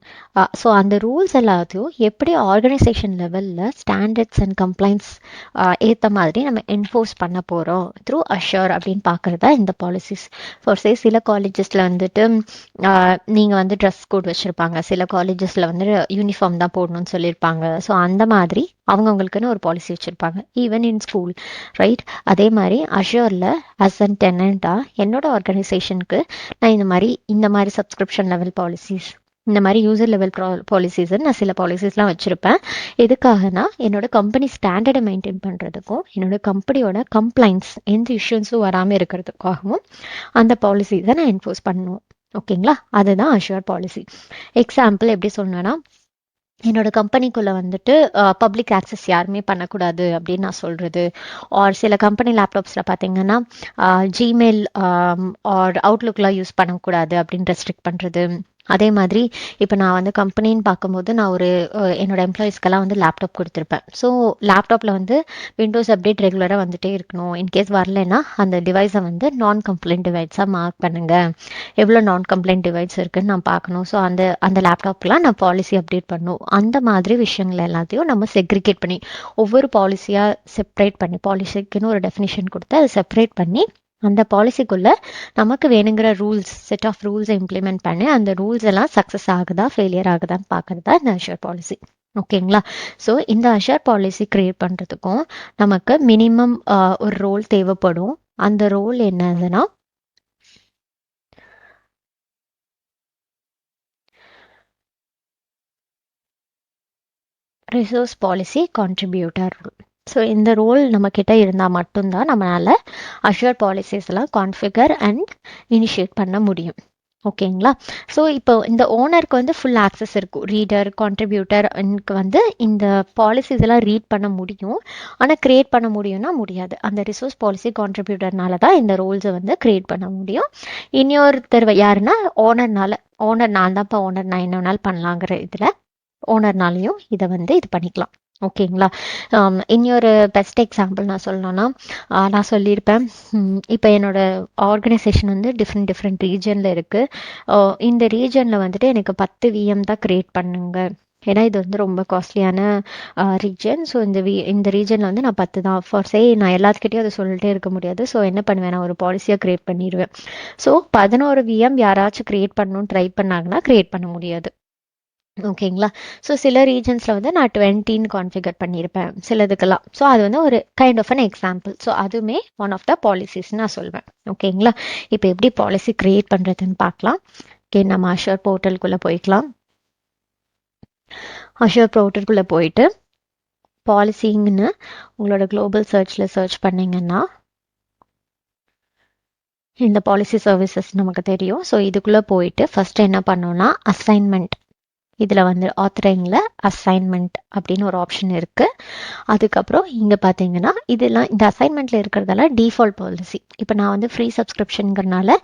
ஸோ அந்த ரூல்ஸ் எல்லாத்தையும் எப்படி ஆர்கனைசேஷன் லெவலில் ஸ்டாண்டர்ட்ஸ் அண்ட் கம்ப்ளைண்ட்ஸ் ஏற்ற மாதிரி நம்ம என்ஃபோர்ஸ் பண்ண போகிறோம் த்ரூ அஷ்யூர் அப்படின்னு பார்க்குறது தான் இந்த பாலிசிஸ். ஃபார் சே சில காலேஜஸில் வந்துட்டு நீங்கள் வந்து ட்ரெஸ் கோட் வச்சுருப்பாங்க, சில காலேஜஸில் வந்து யூனிஃபார்ம் தான் போடணும்னு சொல்லியிருப்பாங்க. ஸோ அந்த மாதிரி அவங்கவுங்களுக்குன்னு ஒரு பாலிசி வச்சுருப்பாங்க, ஈவன் இன் ஸ்கூல், ரைட்? அதே மாதிரி அஷ்யூரில் ஆஸ் அன் டெனண்ட்டாக என்னோட ஆர்கனைசேஷனுக்கு நான் இந்த மாதிரி சப்ஸ்கிரிப்ஷன் லெவல் பாலிசிஸ், இந்த மாதிரி யூசர் லெவல் பாலிசிஸ் நான் சில பாலிசிஸ்லாம் வச்சுருப்பேன். எதுக்காகனா என்னோட கம்பெனி ஸ்டாண்டர்டை மெயின்டைன் பண்ணுறதுக்கும் என்னோட கம்பெனியோட கம்ப்ளைண்ட்ஸ் எந்த இஷ்யூஸும் வராமல் இருக்கிறதுக்காகவும் அந்த பாலிசிஸை நான் என்ஃபோர்ஸ் பண்ணுவோம். ஓகேங்களா? அதுதான் அஷ்யூர் பாலிசி. எக்ஸாம்பிள் எப்படி சொன்னேன்னா, என்னோட கம்பெனிக்குள்ளே வந்துட்டு பப்ளிக் ஆக்சஸ் யாருமே பண்ணக்கூடாது அப்படின்னு நான் சொல்கிறது. ஆர் சில கம்பெனி லேப்டாப்ஸில் பார்த்தீங்கன்னா ஜிமெயில் ஆர் அவுட்லுக்லாம் யூஸ் பண்ணக்கூடாது அப்படின்னு ரெஸ்ட்ரிக்ட் பண்ணுறது. அதே மாதிரி இப்போ நான் வந்து கம்பெனின்னு பார்க்கும்போது நான் ஒரு என்னோட எம்ப்ளாயீஸ்க்கெல்லாம் வந்து லேப்டாப் கொடுத்துருப்பேன். ஸோ லேப்டாப்பில் வந்து விண்டோஸ் அப்டேட் ரெகுலராக வந்துகிட்டே இருக்கணும். இன்கேஸ் வரலைன்னா அந்த டிவைஸை வந்து நான் கம்ப்ளைண்ட் டிவைஸாக மார்க் பண்ணுங்கள், எவ்வளோ நான் கம்ப்ளைண்ட் டிவைஸ் இருக்குதுன்னு நான் பார்க்கணும். ஸோ அந்த லேப்டாப்க்கெலாம் நான் பாலிசி அப்டேட் பண்ணணும். அந்த மாதிரி விஷயங்கள் எல்லாத்தையும் நம்ம செக்ரிகேட் பண்ணி ஒவ்வொரு பாலிசியாக செப்பரேட் பண்ணி, பாலிசிக்குன்னு ஒரு டெஃபினிஷன் கொடுத்து அதை செப்பரேட் பண்ணி அந்த பாலிசிக்குள்ளே நமக்கு வேணுங்கிற ரூல்ஸ், செட் ஆஃப் ரூல்ஸை இம்ப்ளிமெண்ட் பண்ணி அந்த ரூல்ஸ் எல்லாம் சக்ஸஸ் ஆகுதா ஃபெயிலியர் ஆகுதான்னு பார்க்குறது தான் இந்த அஷ்யூர் பாலிசி. ஓகேங்களா? ஸோ இந்த அஷ்யூர் பாலிசி கிரியேட் பண்ணுறதுக்கும் நமக்கு மினிமம் ஒரு ரோல் தேவைப்படும். அந்த ரோல் என்னதுன்னா resource policy contributor role. So இந்த ரோல் நம்மக்கிட்ட இருந்தால் மட்டும்தான் நம்மளால் அஷ்யூர் பாலிசிஸ் எல்லாம் கான்ஃபிகர் அண்ட் இனிஷியேட் பண்ண முடியும். ஓகேங்களா? ஸோ இப்போ இந்த ஓனருக்கு வந்து ஃபுல் ஆக்சஸ் இருக்கும். ரீடர், கான்ட்ரிபியூட்டருக்கு வந்து இந்த பாலிசிஸ் எல்லாம் ரீட் பண்ண முடியும், ஆனால் கிரியேட் பண்ண முடியும்னா முடியாது. அந்த ரிசோர்ஸ் பாலிசி கான்ட்ரிபியூட்டர்னால தான் இந்த ரோல்ஸை வந்து கிரியேட் பண்ண முடியும். இன்னொருத்தர் யாருன்னா ஓனர்னால, ஓனர் நான் தான்ப்பா ஓனர், நான் என்ன வேணாலும் பண்ணலாங்கிற இதில் ஓனர்னாலையும் இதை வந்து இது பண்ணிக்கலாம். ஓகேங்களா? இன்னொரு பெஸ்ட் எக்ஸாம்பிள் நான் சொல்லணும்னா, நான் சொல்லியிருப்பேன், இப்போ என்னோட ஆர்கனைசேஷன் வந்து டிஃப்ரெண்ட் ரீஜனில் இருக்குது. இந்த ரீஜனில் வந்துட்டு எனக்கு 10 விஎம் தான் க்ரியேட் பண்ணுங்க. ஏன்னா இது வந்து ரொம்ப காஸ்ட்லியான ரீஜன். ஸோ இந்த ரீஜனில் வந்து நான் 10 தான் நான் எல்லாத்துக்கிட்டையும் அதை சொல்லிட்டே இருக்க முடியாது. ஸோ என்ன பண்ணுவேன், நான் ஒரு பாலிசியாக க்ரியேட் பண்ணிடுவேன். ஸோ 11 விஎம் யாராச்சும் க்ரியேட் பண்ணணும்னு ட்ரை பண்ணாங்கன்னா க்ரியேட் பண்ண முடியாது. ஓகேங்களா? ஸோ சில ரீஜன்ஸில் வந்து நான் 20 கான்ஃபிகர் பண்ணியிருப்பேன் சிலதுக்கெல்லாம். ஸோ அது வந்து ஒரு kind of an example. So அதுவுமே ஒன் ஆஃப் த பாலிசிஸ் நான் சொல்வேன். ஓகேங்களா? இப்போ எப்படி பாலிசி க்ரியேட் பண்ணுறதுன்னு பார்க்கலாம். ஓகே, நம்ம அஷூர் போர்ட்டலுக்குள்ளே போய்க்கலாம். அஷூர் போர்ட்டலுக்குள்ளே போயிட்டு பாலிசிங்கன்னு உங்களோட குளோபல் சர்ச்சில் சர்ச் பண்ணிங்கன்னா இந்த பாலிசி சர்வீசஸ் நமக்கு தெரியும். ஸோ இதுக்குள்ளே போயிட்டு ஃபஸ்ட்டு என்ன பண்ணோன்னா அசைன்மெண்ட், இதில் வந்து ஆத்தரிங்கில் அசைன்மெண்ட் அப்படின்னு ஒரு ஆப்ஷன் இருக்குது. அதுக்கப்புறம் இங்கே பார்த்தீங்கன்னா இதெல்லாம் இந்த அசைன்மெண்ட்டில் இருக்கிறதெல்லாம் டிஃபால்ட் பாலிசி. இப்போ நான் வந்து ஃப்ரீ சப்ஸ்கிரிப்ஷனுங்கிறனால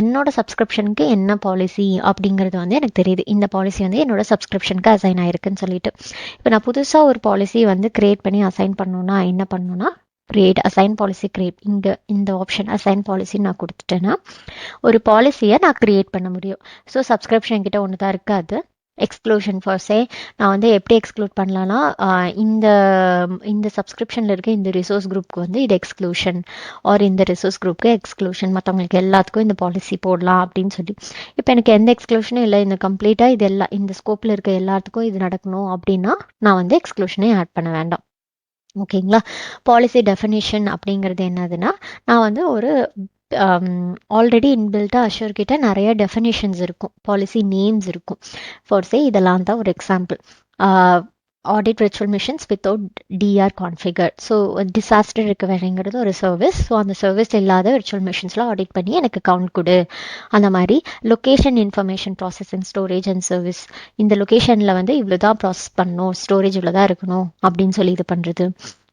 என்னோட சப்ஸ்கிரிப்ஷனுக்கு என்ன பாலிசி அப்படிங்கிறது வந்து எனக்கு தெரியுது. இந்த பாலிசி வந்து என்னோட சப்ஸ்கிரிப்ஷனுக்கு அசைன் ஆயிருக்குன்னு சொல்லிட்டு. இப்போ நான் புதுசாக ஒரு பாலிசி வந்து கிரியேட் பண்ணி அசைன் பண்ணணுன்னா என்ன பண்ணணுன்னா, கிரியேட் அசைன் பாலிசி கிரியேட், இங்கே இந்த ஆப்ஷன் அசைன் பாலிசி நான் கொடுத்துட்டேன்னா ஒரு பாலிசியை நான் கிரியேட் பண்ண முடியும். ஸோ சப்ஸ்கிரிப்ஷன் கிட்ட ஒன்று தான் இருக்காது. எக்ஸ்க்ளூஷன் நான் வந்து எப்படி எக்ஸ்க்ளூட் பண்ணலான்னா, இந்த இந்த சப்ஸ்கிரிப்ஷனில் இருக்க இந்த ரிசோர்ஸ் குரூப்க்கு வந்து இது எக்ஸ்க்ளூஷன், ஆர் இந்த ரிசோர்ஸ் குரூப்க்கு எக்ஸ்க்ளூஷன், மற்றவங்களுக்கு எல்லாத்துக்கும் இந்த பாலிசி போடலாம் அப்படின்னு சொல்லி. இப்போ எனக்கு எந்த எக்ஸ்க்ளூஷனும் இல்லை, இந்த கம்ப்ளீட்டாக இது எல்லாம் இந்த ஸ்கோப்பில் இருக்க எல்லாத்துக்கும் இது நடக்கணும் அப்படின்னா நான் வந்து எக்ஸ்க்ளூஷனே ஆட் பண்ண வேண்டாம். ஓகேங்களா? பாலிசி டெஃபினிஷன் அப்படிங்கிறது என்னதுன்னா, நான் வந்து ஒரு ஆல்ரெடி இன்பில்ட்டாக அஷூர் கிட்ட நிறைய டெஃபினிஷன்ஸ் இருக்கும், பாலிசி நேம்ஸ் இருக்கும். இதெல்லாம் தான் ஒரு example. Audit virtual machines without DR configure. So disaster ரெக்கவரிங்கிறது ஒரு சர்வீஸ். ஸோ அந்த சர்வீஸ் இல்லாத விர்ச்சுவல் மிஷின்ஸ்லாம் ஆடிட் பண்ணி எனக்கு கவுண்ட் கொடு. அந்த மாதிரி location information processing storage and service, இந்த லொக்கேஷனில் வந்து இவ்வளோ தான் ப்ராசஸ் பண்ணணும், ஸ்டோரேஜ் இவ்வளோ தான் இருக்கணும் அப்படின்னு சொல்லி இது பண்ணுறது.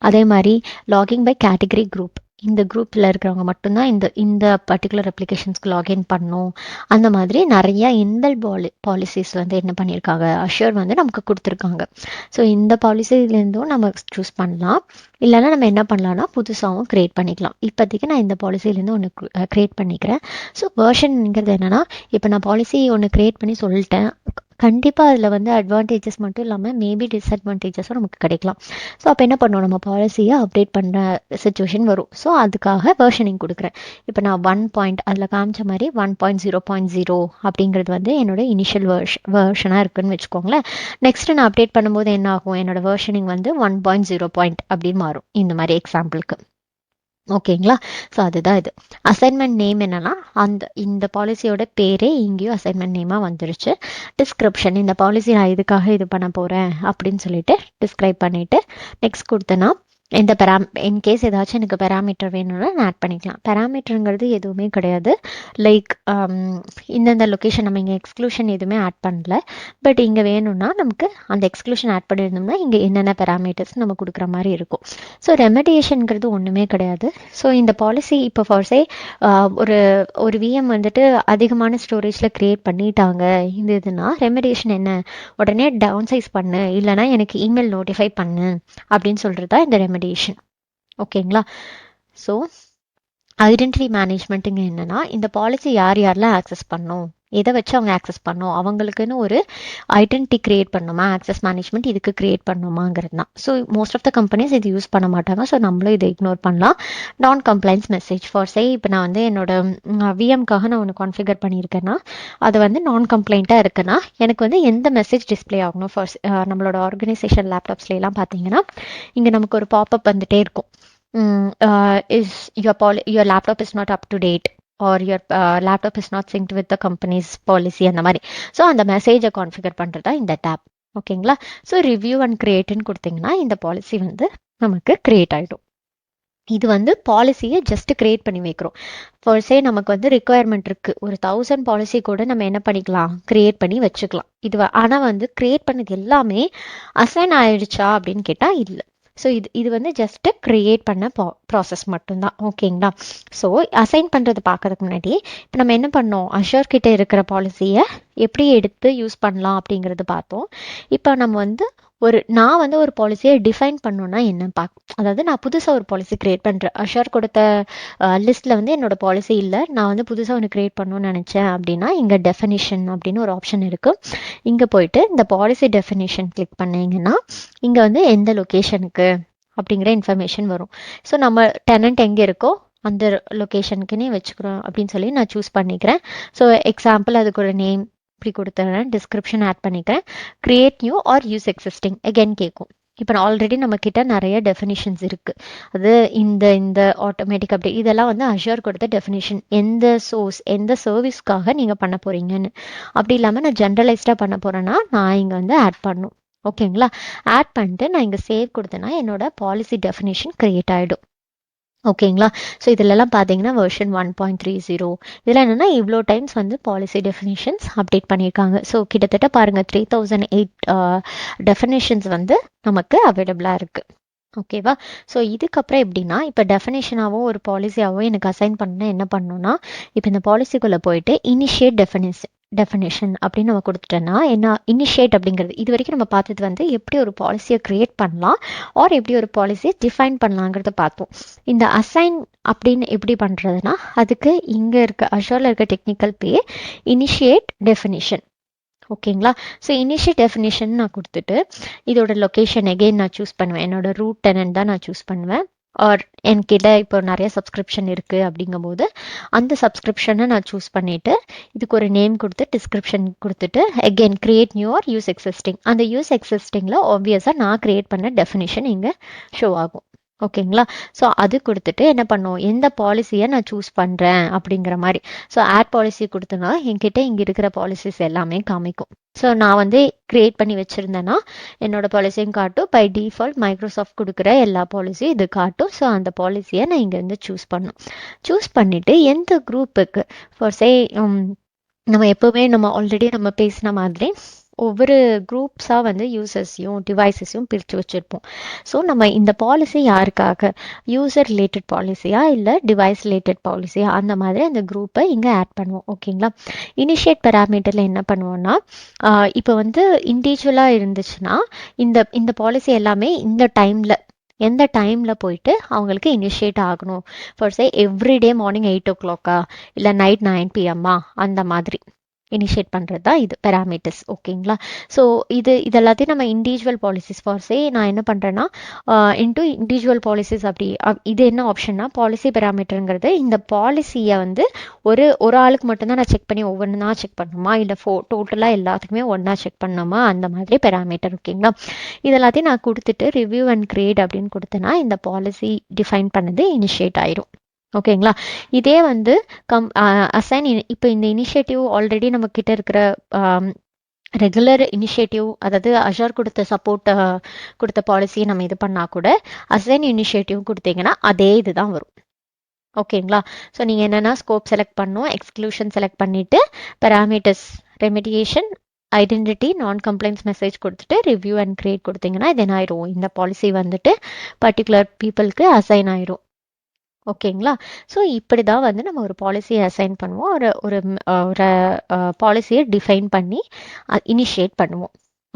அதே மாதிரி லாகிங் பை கேட்டகரி குரூப், இந்த குரூப்பில் இருக்கிறவங்க மட்டும்தான் இந்த பர்டிகுலர் அப்ளிகேஷன்ஸ்க்கு லாகின் பண்ணணும். அந்த மாதிரி நிறைய இன்பில் பாலிசிஸ் வந்து என்ன பண்ணியிருக்காங்க, அஷூர் வந்து நமக்கு கொடுத்துருக்காங்க. ஸோ இந்த பாலிசிலேருந்தும் நம்ம சூஸ் பண்ணலாம். இல்லைன்னா நம்ம என்ன பண்ணலாம்னா புதுசாகவும் க்ரியேட் பண்ணிக்கலாம். இப்போதைக்கு நான் இந்த பாலிசிலேருந்து ஒன்று க்ரியேட் பண்ணிக்கிறேன். ஸோ வேர்ஷன்ங்கிறது என்னென்னா, இப்போ நான் பாலிசி ஒன்று க்ரியேட் பண்ணி சொல்லிட்டேன், கண்டிப்பாக அதில் வந்து அட்வான்டேஜஸ் மட்டும் இல்லாமல் மேபி டிஸ்அட்வான்டேஜஸும் நமக்கு கிடைக்கலாம். ஸோ அப்போ என்ன பண்ணுவோம், நம்ம பாலிசியை அப்டேட் பண்ணுற சுச்சுவேஷன் வரும். ஸோ அதுக்காக வேர்ஷனிங் கொடுக்குறேன். இப்போ நான் 1 அதில் காமிச்ச மாதிரி 1.0.0 அப்படிங்கிறது வந்து என்னோட இனிஷியல் வேர்ஷனாக இருக்குன்னு வச்சுக்கோங்களேன். நெக்ஸ்ட்டு நான் அப்டேட் பண்ணும்போது என்ன ஆகும், என்னோட வேர்ஷனிங் வந்து 1.0 அப்படின்னு மாறும், இந்த மாதிரி எக்ஸாம்பிளுக்கு. ஓகேங்களா? ஸோ அதுதான் இது. அசைன்மெண்ட் நேம் என்னன்னா, இந்த பாலிசியோட பேரே இங்கேயும் அசைன்மெண்ட் நேமாக வந்துருச்சு. டிஸ்கிரிப்ஷன், இந்த பாலிசி நான் இதுக்காக இது பண்ண போகிறேன் அப்படின்னு சொல்லிட்டு டிஸ்கிரைப் பண்ணிவிட்டு நெக்ஸ்ட் கொடுத்தேன்னா, இந்த இன்கேஸ் ஏதாச்சும் எனக்கு பேராமீட்டர் வேணும்னா நான் ஆட் பண்ணிக்கலாம். பேராமீட்டருங்கிறது எதுவுமே கிடையாது. லைக் இந்தந்த லொக்கேஷன் நம்ம இங்கே எக்ஸ்க்ளூஷன் எதுவுமே ஆட் பண்ணல. பட் இங்கே வேணும்னா நமக்கு அந்த எக்ஸ்க்ளூஷன் ஆட் பண்ணியிருந்தோம்னா இங்கே என்னென்ன பேராமீட்டர்ஸ் நம்ம கொடுக்குற மாதிரி இருக்கும். ஸோ ரெமெடியேஷனுங்கிறது ஒன்றுமே கிடையாது. ஸோ இந்த பாலிசி இப்போ ஒரு விஎம் வந்துட்டு அதிகமான ஸ்டோரேஜில் க்ரியேட் பண்ணிட்டாங்க இதுனா ரெமெடியேஷன் என்ன, உடனே டவுன் சைஸ் பண்ணு, இல்லைனா எனக்கு இமெயில் நோட்டிஃபை பண்ணு அப்படின்னு சொல்கிறது தான் இந்த ரெமெடியேஷன். ஓகேங்களா? ஸோ ஐடென்டிட்டி மேனேஜ்மெண்ட்டுங்க என்னன்னா, இந்த பாலிசி யாரெல்லாம் ஆக்சஸ் பண்ணும், எதை வச்சு அவங்க ஆக்சஸ் பண்ணும், அவங்களுக்குன்னு ஒரு ஐடென்டிட்டி கிரியேட் பண்ணுமா, ஆக்சஸ் மேனேஜ்மெண்ட் இதுக்கு கிரியேட் பண்ணுமாங்கிறது தான். So most of the companies இது யூஸ் பண்ண மாட்டாங்க. ஸோ நம்மளும் இதை இக்னோர் பண்ணலாம். நான் கம்ப்ளைன்ஸ் மெசேஜ் இப்போ நான் வந்து என்னோட விஎம்காக நான் ஒன்று கான்ஃபிகர் பண்ணியிருக்கேன்னா, அது வந்து நான் கம்ப்ளைண்ட்டாக இருக்குன்னா எனக்கு வந்து எந்த மெசேஜ் டிஸ்பிளே ஆகணும். நம்மளோட ஆர்கனைசேஷன் லேப்டாப்ஸ்லாம் பார்த்தீங்கன்னா இங்கே நமக்கு ஒரு பாப்அப் வந்துட்டே இருக்கும். your laptop is not up to date, or your laptop is not synced with the company's policy அந்த மாதிரி. ஸோ அந்த மெசேஜை கான்ஃபிகர் பண்ணுறதா இந்த டேப். ஓகேங்களா? ஸோ ரிவ்யூ அண்ட் கிரியேட்னு கொடுத்தீங்கன்னா இந்த பாலிசி வந்து நமக்கு கிரியேட் ஆகிடும். இது வந்து பாலிசியை ஜஸ்ட் கிரியேட் பண்ணி வைக்கிறோம். நமக்கு வந்து ரிக்குவயர்மெண்ட் இருக்குது, ஒரு 1000 பாலிசி கூட நம்ம என்ன பண்ணிக்கலாம், கிரியேட் பண்ணி வச்சுக்கலாம். ஆனால் வந்து கிரியேட் பண்ணது எல்லாமே அசைன் ஆயிடுச்சா அப்படின்னு கேட்டால் இல்லை. ஸோ இது வந்து ஜஸ்ட்டு க்ரியேட் பண்ண ப்ராசஸ் மட்டும்தான். ஓகேங்களா? ஸோ அசைன் பண்ணுறது பார்க்கறதுக்கு முன்னாடி இப்போ நம்ம என்ன பண்ணோம், அஷூர் கிட்டே இருக்கிற பாலிசியை எப்படி எடுத்து யூஸ் பண்ணலாம் அப்படிங்கிறது பார்த்தோம். இப்போ நம்ம வந்து நான் வந்து ஒரு பாலிசியை டிஃபைன் பண்ணணும்னா என்ன அதாவது நான் புதுசாக ஒரு பாலிசி கிரியேட் பண்ணுறேன். அஷர் கொடுத்த லிஸ்ட்டில் வந்து என்னோட பாலிசி இல்லை, நான் வந்து புதுசாக ஒன்று கிரியேட் பண்ணணும்னு நினச்சேன் அப்படின்னா இங்கே டெஃபினிஷன் அப்படின்னு ஒரு ஆப்ஷன் இருக்குது. இங்கே போயிட்டு இந்த பாலிசி டெஃபினிஷன் கிளிக் பண்ணிங்கன்னா இங்கே வந்து எந்த லொக்கேஷனுக்கு அப்படிங்கிற இன்ஃபர்மேஷன் வரும். ஸோ நம்ம டெனண்ட் எங்கே இருக்கோ அந்த லொக்கேஷனுக்குன்னே வச்சுக்கிறோம் அப்படின்னு சொல்லி நான் சூஸ் பண்ணிக்கிறேன். ஸோ எக்ஸாம்பிள் அதுக்கு ஒரு நேம் இப்படி கொடுத்துறேன், டிஸ்கிரிப்ஷன் ஆட் பண்ணிக்கிறேன், create new or use existing again கேட்கும். இப்போ ஆல்ரெடி நம்ம கிட்ட நிறைய டெஃபினிஷன்ஸ் இருக்கு. அது இந்த இந்த ஆட்டோமேட்டிக் அப்படி இதெல்லாம் வந்து அஷூர் கொடுத்த டெஃபினிஷன், எந்த சோர்ஸ் எந்த சர்வீஸ்க்காக நீங்க பண்ண போறீங்கன்னு. அப்படி இல்லாமல் நான் ஜென்ரலைஸ்டா பண்ண போறேன்னா நான் இங்க வந்து ஆட் பண்ணும். ஓகேங்களா? ஆட் பண்ணிட்டு நான் இங்க சேவ் கொடுத்தேன்னா என்னோட பாலிசி டெஃபினிஷன் கிரியேட் ஆயிடும். ஓகேங்களா? ஸோ இதிலெல்லாம் பார்த்தீங்கன்னா வெர்ஷன் 1.30 இதில் என்னென்னா இவ்வளோ டைம்ஸ் வந்து பாலிசி டெஃபினிஷன்ஸ் அப்டேட் பண்ணியிருக்காங்க. ஸோ கிட்டத்தட்ட பாருங்கள் 3008 டெஃபினேஷன்ஸ் வந்து நமக்கு அவைலபிளாக இருக்குது. ஓகேவா? ஸோ இதுக்கப்புறம் எப்படின்னா இப்போ டெஃபினேஷனாகவும் ஒரு பாலிசியாகவும் எனக்கு அசைன் பண்ணால் என்ன பண்ணணும்னா இப்போ இந்த பாலிசிக்குள்ளே போயிட்டு இனிஷியேட் டெஃபினேஷன் அப்படின்னு நம்ம கொடுத்துட்டோன்னா என்ன இனிஷியேட் அப்படிங்கிறது இது வரைக்கும் நம்ம பார்த்தது வந்து எப்படி ஒரு பாலிசியை கிரியேட் பண்ணலாம் ஆர் எப்படி ஒரு பாலிசியை டிஃபைன் பண்ணலாங்கிறத பார்த்தோம். இந்த அசைன் அப்படின்னு எப்படி பண்ணுறதுனா அதுக்கு இங்கே இருக்க அஷூரில் இருக்க டெக்னிக்கல் பேர் இனிஷியேட் டெஃபினிஷன். ஓகேங்களா? ஸோ இனிஷியேட் டெஃபினிஷன் நான் கொடுத்துட்டு இதோட லொக்கேஷன் எகெயின் நான் சூஸ் பண்ணுவேன். என்னோட ரூட் டெனன்ட் தான் நான் சூஸ் பண்ணுவேன். ஆர் என்கிட்ட இப்போ நிறைய சப்ஸ்கிரிப்ஷன் இருக்குது அப்படிங்கும்போது அந்த சப்ஸ்கிரிப்ஷனை நான் சூஸ் பண்ணிவிட்டு இதுக்கு ஒரு நேம் கொடுத்து டிஸ்கிரிப்ஷன் கொடுத்துட்டு again create new or use existing. அந்த யூஸ் எக்ஸிஸ்டிங்கில் ஆப்வியஸாக நான் கிரியேட் பண்ண டெஃபினிஷன் இங்கே ஷோ ஆகும். ஓகேங்களா? ஸோ அது கொடுத்துட்டு என்ன பண்ணும், எந்த பாலிசியை நான் சூஸ் பண்ணுறேன் அப்படிங்கிற மாதிரி. ஸோ ஆட் பாலிசி கொடுத்தனா என்கிட்ட இங்கே இருக்கிற பாலிசிஸ் எல்லாமே காமிக்கும். ஸோ நான் வந்து கிரியேட் பண்ணி வச்சுருந்தேன்னா என்னோட பாலிசியும் காட்டும். பை டிஃபால்ட் மைக்ரோசாஃப்ட் கொடுக்குற எல்லா பாலிசியும் இது காட்டும். ஸோ அந்த பாலிசியை நான் இங்கேருந்து சூஸ் பண்ணிவிட்டு எந்த குரூப்புக்கு ஃபார் சே நம்ம எப்போவுமே நம்ம ஆல்ரெடி நம்ம பேசின மாதிரி ஒவ்வொரு குரூப்ஸாக வந்து யூசர்ஸையும் டிவைசஸையும் பிரித்து வச்சுருப்போம். ஸோ நம்ம இந்த பாலிசி யாருக்காக, யூசர் ரிலேட்டட் பாலிசியா இல்லை டிவைஸ் ரிலேட்டட் பாலிசியா, அந்த மாதிரி அந்த குரூப்பை இங்கே ஆட் பண்ணுவோம். ஓகேங்களா? இனிஷியேட் பேராமீட்டரில் என்ன பண்ணுவோம்னா இப்போ வந்து இண்டிவிஜுவலாக இருந்துச்சுன்னா இந்த பாலிசி எல்லாமே இந்த டைமில் எந்த டைமில் போயிட்டு அவங்களுக்கு இனிஷியேட் ஆகணும். For say everyday morning 8 o'clock இல்லை நைட் 9 PM அந்த மாதிரி இனிஷியேட் பண்ணுறது தான் இது பேராமீட்டர்ஸ். ஓகேங்களா? ஸோ இதெல்லாத்தையும் நம்ம இண்டிவிஜுவல் பாலிசிஸ் ஃபார் சே நான் என்ன பண்ணுறேன்னா இன்டூ இண்டிவிஜுவல் பாலிசிஸ் அப்படி இது என்ன ஆப்ஷன்னா பாலிசி பேராமீட்டருங்கிறது இந்த பாலிசியை வந்து ஒரு ஆளுக்கு மட்டும்தான் நான் செக் பண்ணி ஒவ்வொன்றா செக் பண்ணணுமா இல்லை டோட்டலாக எல்லாத்துக்குமே ஒன்றா செக் பண்ணணுமா, அந்த மாதிரி பேராமீட்டர். ஓகேங்களா? இதெல்லாத்தையும் நான் கொடுத்துட்டு ரிவ்யூ அண்ட் கிரியேட் அப்படின்னு கொடுத்தேன்னா இந்த பாலிசி டிஃபைன் பண்ணது இனிஷியேட் ஆயிரும். ஓகேங்களா? இதே வந்து அசைன் இப்போ இந்த இனிஷியேட்டிவ் ஆல்ரெடி நம்ம கிட்ட இருக்கிற ரெகுலர் இனிஷியேட்டிவ், அதாவது அஷூர் கொடுத்த சப்போர்ட் கொடுத்த பாலிசியை நம்ம இது பண்ணால் கூட அசைன் இனிஷியேட்டிவ் கொடுத்தீங்கன்னா அதே இதுதான் வரும். ஓகேங்களா? ஸோ நீங்கள் என்னென்னா ஸ்கோப் செலக்ட் பண்ணணும், எக்ஸ்க்ளூஷன் செலக்ட் பண்ணிவிட்டு பேராமீட்டர்ஸ் ரெமிடியேஷன் ஐடென்டிட்டி நான் கம்ப்ளைண்ட்ஸ் மெசேஜ் கொடுத்துட்டு ரிவ்யூ அண்ட் கிரியேட் கொடுத்தீங்கன்னா இது என்ன ஆயிரும், இந்த பாலிசி வந்துட்டு பர்டிகுலர் பீப்புளுக்கு அசைன் ஆயிரும். ஓகேங்களா? ஸோ இப்படி தான் வந்து நம்ம ஒரு பாலிசியை அசைன் பண்ணுவோம், ஒரு பாலிசியை டிஃபைன் பண்ணி இனிஷியேட் பண்ணுவோம்.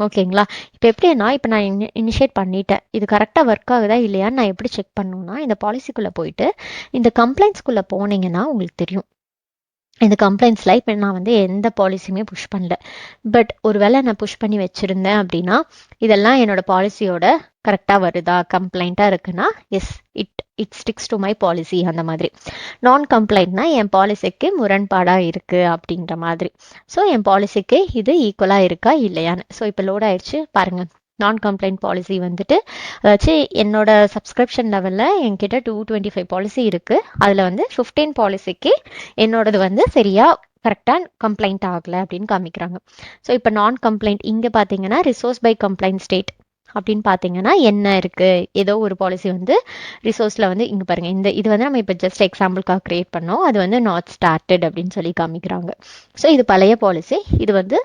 ஓகேங்களா? இப்போ எப்படின்னா இப்போ நான் இனிஷியேட் பண்ணிட்டேன், இது கரெக்டாக ஒர்க் ஆகுதா இல்லையான்னு நான் எப்படி செக் பண்ணணும்னா இந்த பாலிசிக்குள்ளே போயிட்டு இந்த கம்ப்ளைண்ட்ஸ்குள்ளே போனீங்கன்னா உங்களுக்கு தெரியும். இந்த கம்ப்ளைண்ட்ஸில் இப்போ நான் வந்து எந்த பாலிசியுமே புஷ் பண்ணல, பட் ஒருவேளை நான் புஷ் பண்ணி வச்சுருந்தேன் அப்படின்னா இதெல்லாம் என்னோட பாலிசியோட கரெக்டாக வருதா, கம்ப்ளைண்ட்டாக இருக்குன்னா S it sticks to my policy. அந்த மாதிரி நான் கம்ப்ளைண்ட்னா என் பாலிசிக்கு முரண்பாடாக இருக்குது அப்படின்ற மாதிரி. ஸோ என் பாலிசிக்கு இது ஈக்குவலாக இருக்கா இல்லையான்னு. ஸோ இப்போ லோட் ஆயிடுச்சு பாருங்கள். நான் கம்ப்ளைண்ட் பாலிசி வந்துட்டு அதாச்சும் என்னோட சப்ஸ்கிரிப்ஷன் லெவலில் என்கிட்ட 225 பாலிசி இருக்குது. அதில் வந்து 15 பாலிசிக்கு என்னோடது வந்து சரியாக கரெக்டாக கம்ப்ளைண்ட் ஆகலை அப்படின்னு காமிக்கிறாங்க. ஸோ இப்போ நான் கம்ப்ளைண்ட் இங்கே பார்த்தீங்கன்னா ரிசோர்ஸ் பை கம்ப்ளைண்ட் ஸ்டேட் அப்படின்னு பார்த்தீங்கன்னா என்ன இருக்குது, ஏதோ ஒரு பாலிசி வந்து ரிசோர்ஸில் வந்து இங்கே பாருங்கள் இது வந்து நம்ம இப்போ ஜஸ்ட் எக்ஸாம்பிளுக்காக க்ரியேட் பண்ணோம், அது வந்து நாட் ஸ்டார்டட் அப்படின்னு சொல்லி காமிக்கிறாங்க. ஸோ இது பழைய பாலிசி, இது வந்து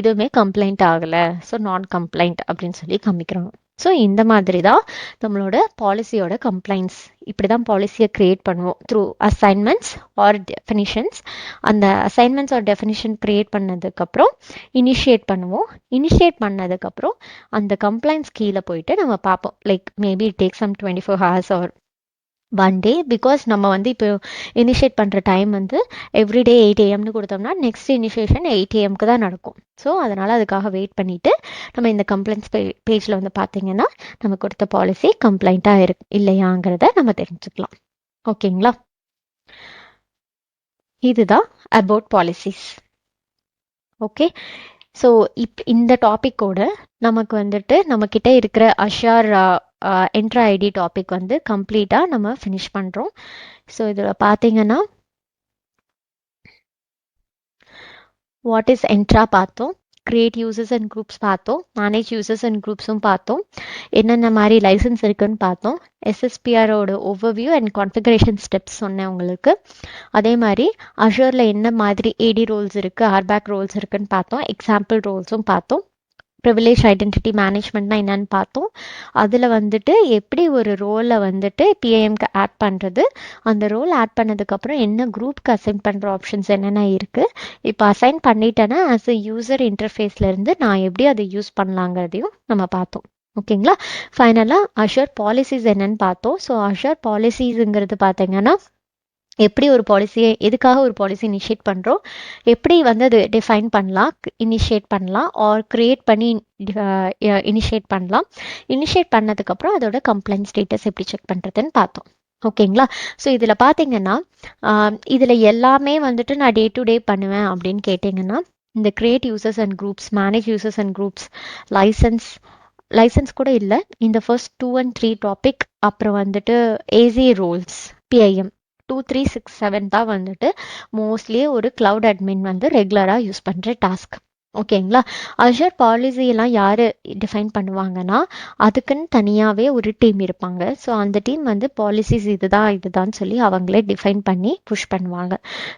இதுவுமே கம்ப்ளைண்ட் ஆகலை, ஸோ நான் கம்ப்ளைண்ட் அப்படின்னு சொல்லி காமிக்கிறாங்க. ஸோ இந்த மாதிரி தான் நம்மளோட பாலிசியோட கம்ப்ளைண்ட்ஸ். இப்படி தான் பாலிசியை க்ரியேட் பண்ணுவோம் த்ரூ அசைன்மெண்ட்ஸ் ஆர் டெஃபினிஷன்ஸ். அந்த அசைன்மெண்ட்ஸ் ஆர் டெஃபினிஷன் க்ரியேட் பண்ணதுக்கப்புறம் இனிஷியேட் பண்ணுவோம். இனிஷியேட் பண்ணதுக்கப்புறம் அந்த கம்ப்ளைண்ட்ஸ் கீழே போயிட்டு நம்ம பார்ப்போம். Like maybe it take some 24 hours or 1 day. Because நம்ம வந்து இப்போ இனிஷியேட் பண்ணுற டைம் வந்து எவ்ரிடே 8 AM கொடுத்தோம்னா நெக்ஸ்ட் இனிஷியேஷன் 8 AM தான் நடக்கும். ஸோ அதனால் அதுக்காக வெயிட் பண்ணிவிட்டு நம்ம இந்த கம்ப்ளைண்ட்ஸ் பேஜில் வந்து பார்த்தீங்கன்னா நம்ம கொடுத்த பாலிசி கம்ப்ளைண்ட்டாக இல்லையாங்கிறத நம்ம தெரிஞ்சுக்கலாம். ஓகேங்களா? இதுதான் அபவுட் பாலிசிஸ். ஓகே, ஸோ இந்த டாப்பிக்கோட நமக்கு வந்துட்டு நம்மக்கிட்ட இருக்கிற அஷார் என்ட்ரா ஐடி டாபிக் வந்து கம்ப்ளீட்டாக நம்ம ஃபினிஷ் பண்ணுறோம். ஸோ இதில் பார்த்தீங்கன்னா வாட் இஸ் என்ட்ரா பார்த்தோம், கிரியேட் யூசர்ஸ் அண்ட் குரூப்ஸ் பார்த்தோம், மேனேஜ் யூசர்ஸ் அண்ட் குரூப்ஸும் பார்த்தோம், என்னென்ன மாதிரி லைசன்ஸ் இருக்குன்னு பார்த்தோம், எஸ்எஸ்பிஆரோட ஓவர்வியூ அண்ட் கான்ஃபிகரேஷன் ஸ்டெப்ஸ் சொன்னேன் உங்களுக்கு. அதே மாதிரி அஷூரில் என்ன மாதிரி ஏடி ரோல்ஸ் இருக்குது, ஆர்பேக் ரோல்ஸ் இருக்குன்னு பார்த்தோம், எக்ஸாம்பிள் ரோல்ஸும் பார்த்தோம். ப்ரிவிலேஜ் ஐடென்டிட்டி மேனேஜ்மெண்ட்னா என்னன்னு பார்த்தோம். அதில் வந்துட்டு எப்படி ஒரு ரோலை வந்துட்டு பிஐஎம்க்கு ஆட் பண்ணுறது, அந்த ரோல் ஆட் பண்ணதுக்கப்புறம் என்ன குரூப்க்கு அசைன் பண்ணுற ஆப்ஷன்ஸ் என்னென்ன இருக்குது, இப்போ அசைன் பண்ணிட்டேன்னா ஆஸ் எ யூசர் இன்டர்ஃபேஸ்லேருந்து நான் எப்படி அதை யூஸ் பண்ணலாங்கிறதையும் நம்ம பார்த்தோம். ஓகேங்களா? ஃபைனலாக அஷூர் பாலிசிஸ் என்னன்னு பார்த்தோம். ஸோ அஷூர் பாலிசிஸுங்கிறது பார்த்தீங்கன்னா எப்படி ஒரு பாலிசியை, எதுக்காக ஒரு பாலிசி இனிஷியேட் பண்ணுறோம், எப்படி வந்து அது டிஃபைன் பண்ணலாம், இனிஷியேட் பண்ணலாம் ஆர் க்ரியேட் பண்ணி இனிஷியேட் பண்ணலாம். இனிஷியேட் பண்ணதுக்கப்புறம் அதோட கம்ப்ளைண்ட் ஸ்டேட்டஸ் எப்படி செக் பண்ணுறதுன்னு பார்த்தோம். ஓகேங்களா? ஸோ இதில் பார்த்தீங்கன்னா இதில் எல்லாமே வந்துட்டு நான் டே டு டே பண்ணுவேன் அப்படின்னு கேட்டிங்கன்னா இந்த create users and groups, manage users and groups, license கூட இல்லை, இந்த ஃபர்ஸ்ட் 2 and 3 டாபிக், அப்புறம் வந்துட்டு ஏசி ரோல்ஸ், பிஐஎம் 2, 3, 6, 7 தான் வந்துட்டு மோஸ்ட்லி ஒரு கிளவுட் அட்மின் வந்து ரெகுலராக யூஸ் பண்ணுற டாஸ்க். ஓகேங்களா? அஷூர் பாலிசியெல்லாம் யார் டிஃபைன் பண்ணுவாங்கன்னா அதுக்குன்னு தனியாகவே ஒரு டீம் இருப்பாங்க. ஸோ அந்த டீம் வந்து பாலிசிஸ் இதுதான் சொல்லி அவங்களே டிஃபைன் பண்ணி புஷ் பண்ணுவாங்க.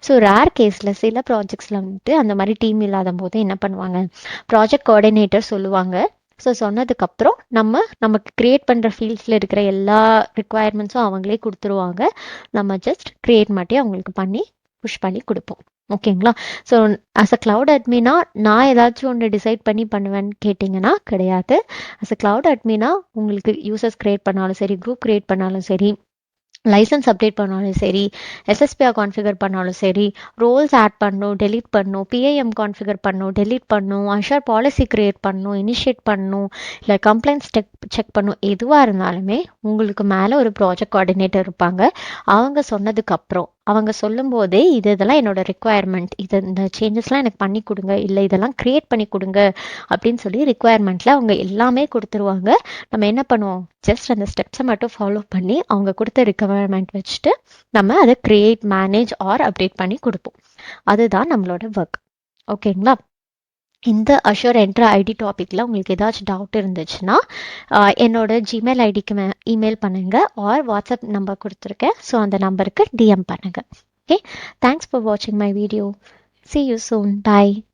ஸோ ரேர் கேஸில் சில ப்ராஜெக்ட்ஸில் வந்துட்டு அந்த மாதிரி டீம் இல்லாத போது என்ன பண்ணுவாங்க, ப்ராஜெக்ட் கோஆர்டினேட்டர் சொல்லுவாங்க. ஸோ சொன்னதுக்கப்புறம் நமக்கு க்ரியேட் பண்ணுற ஃபீல்ட்ஸில் இருக்கிற எல்லா ரிக்குவயர்மெண்ட்ஸும் அவங்களே கொடுத்துருவாங்க. நம்ம ஜஸ்ட் க்ரியேட் மட்டும் அவங்களுக்கு பண்ணி புஷ் பண்ணி கொடுப்போம். ஓகேங்களா? ஸோ அஸ் அ கிளவுட் அட்மினா நான் ஏதாச்சும் ஒன்று டிசைட் பண்ணி பண்ணுவேன்னு கேட்டிங்கன்னா கிடையாது. அஸ் அ கிளவுட் அட்மினா உங்களுக்கு யூசர்ஸ் க்ரியேட் பண்ணாலும் சரி, குரூப் க்ரியேட் பண்ணாலும் சரி, லைசன்ஸ் அப்டேட் பண்ணாலும் சரி, எஸ்எஸ்பிஆர் கான்ஃபிகர் பண்ணாலும் சரி, ரோல்ஸ் ஆட் பண்ணணும், டெலீட் பண்ணணும், பிஐஎம் கான்ஃபிகர் பண்ணணும், டெலீட் பண்ணணும், அஷூர் பாலிசி கிரியேட் பண்ணணும், இனிஷியேட் பண்ணணும், இல்லை கம்ப்ளைண்ட்ஸ் செக் பண்ணணும், எதுவாக இருந்தாலுமே உங்களுக்கு மேலே ஒரு ப்ராஜெக்ட் கோஆர்டினேட்டர் இருப்பாங்க. அவங்க சொன்னதுக்கப்புறம் அவங்க சொல்லும் போதே இதெல்லாம் என்னோட ரிக்குவயர்மெண்ட், இந்த சேஞ்சஸ்லாம் எனக்கு பண்ணி கொடுங்க, இல்லை இதெல்லாம் கிரியேட் பண்ணி கொடுங்க அப்படின்னு சொல்லி ரிக்குவயர்மெண்ட்டில் அவங்க எல்லாமே கொடுத்துருவாங்க. நம்ம என்ன பண்ணுவோம், ஜஸ்ட் அந்த ஸ்டெப்ஸை மட்டும் ஃபாலோ பண்ணி அவங்க கொடுத்த ரிக்குவயர்மெண்ட் வச்சுட்டு நம்ம அதை கிரியேட், மேனேஜ் ஆர் அப்டேட் பண்ணி கொடுப்போம். அதுதான் நம்மளோட ஒர்க். ஓகேங்களா? இந்த அஷூர் என்ட்ரா ஐடி டாப்பிக்கில் உங்களுக்கு ஏதாச்சும் டவுட் இருந்துச்சுன்னா என்னோட ஜிமெயில் ஐடிக்கு இமெயில் பண்ணுங்கள் ஆர் வாட்ஸ்அப் நம்பர் கொடுத்துருக்கேன். ஸோ அந்த நம்பருக்கு டிஎம் பண்ணுங்கள். ஓகே, தேங்க்ஸ் ஃபார் வாட்சிங் my video. See you soon. Bye.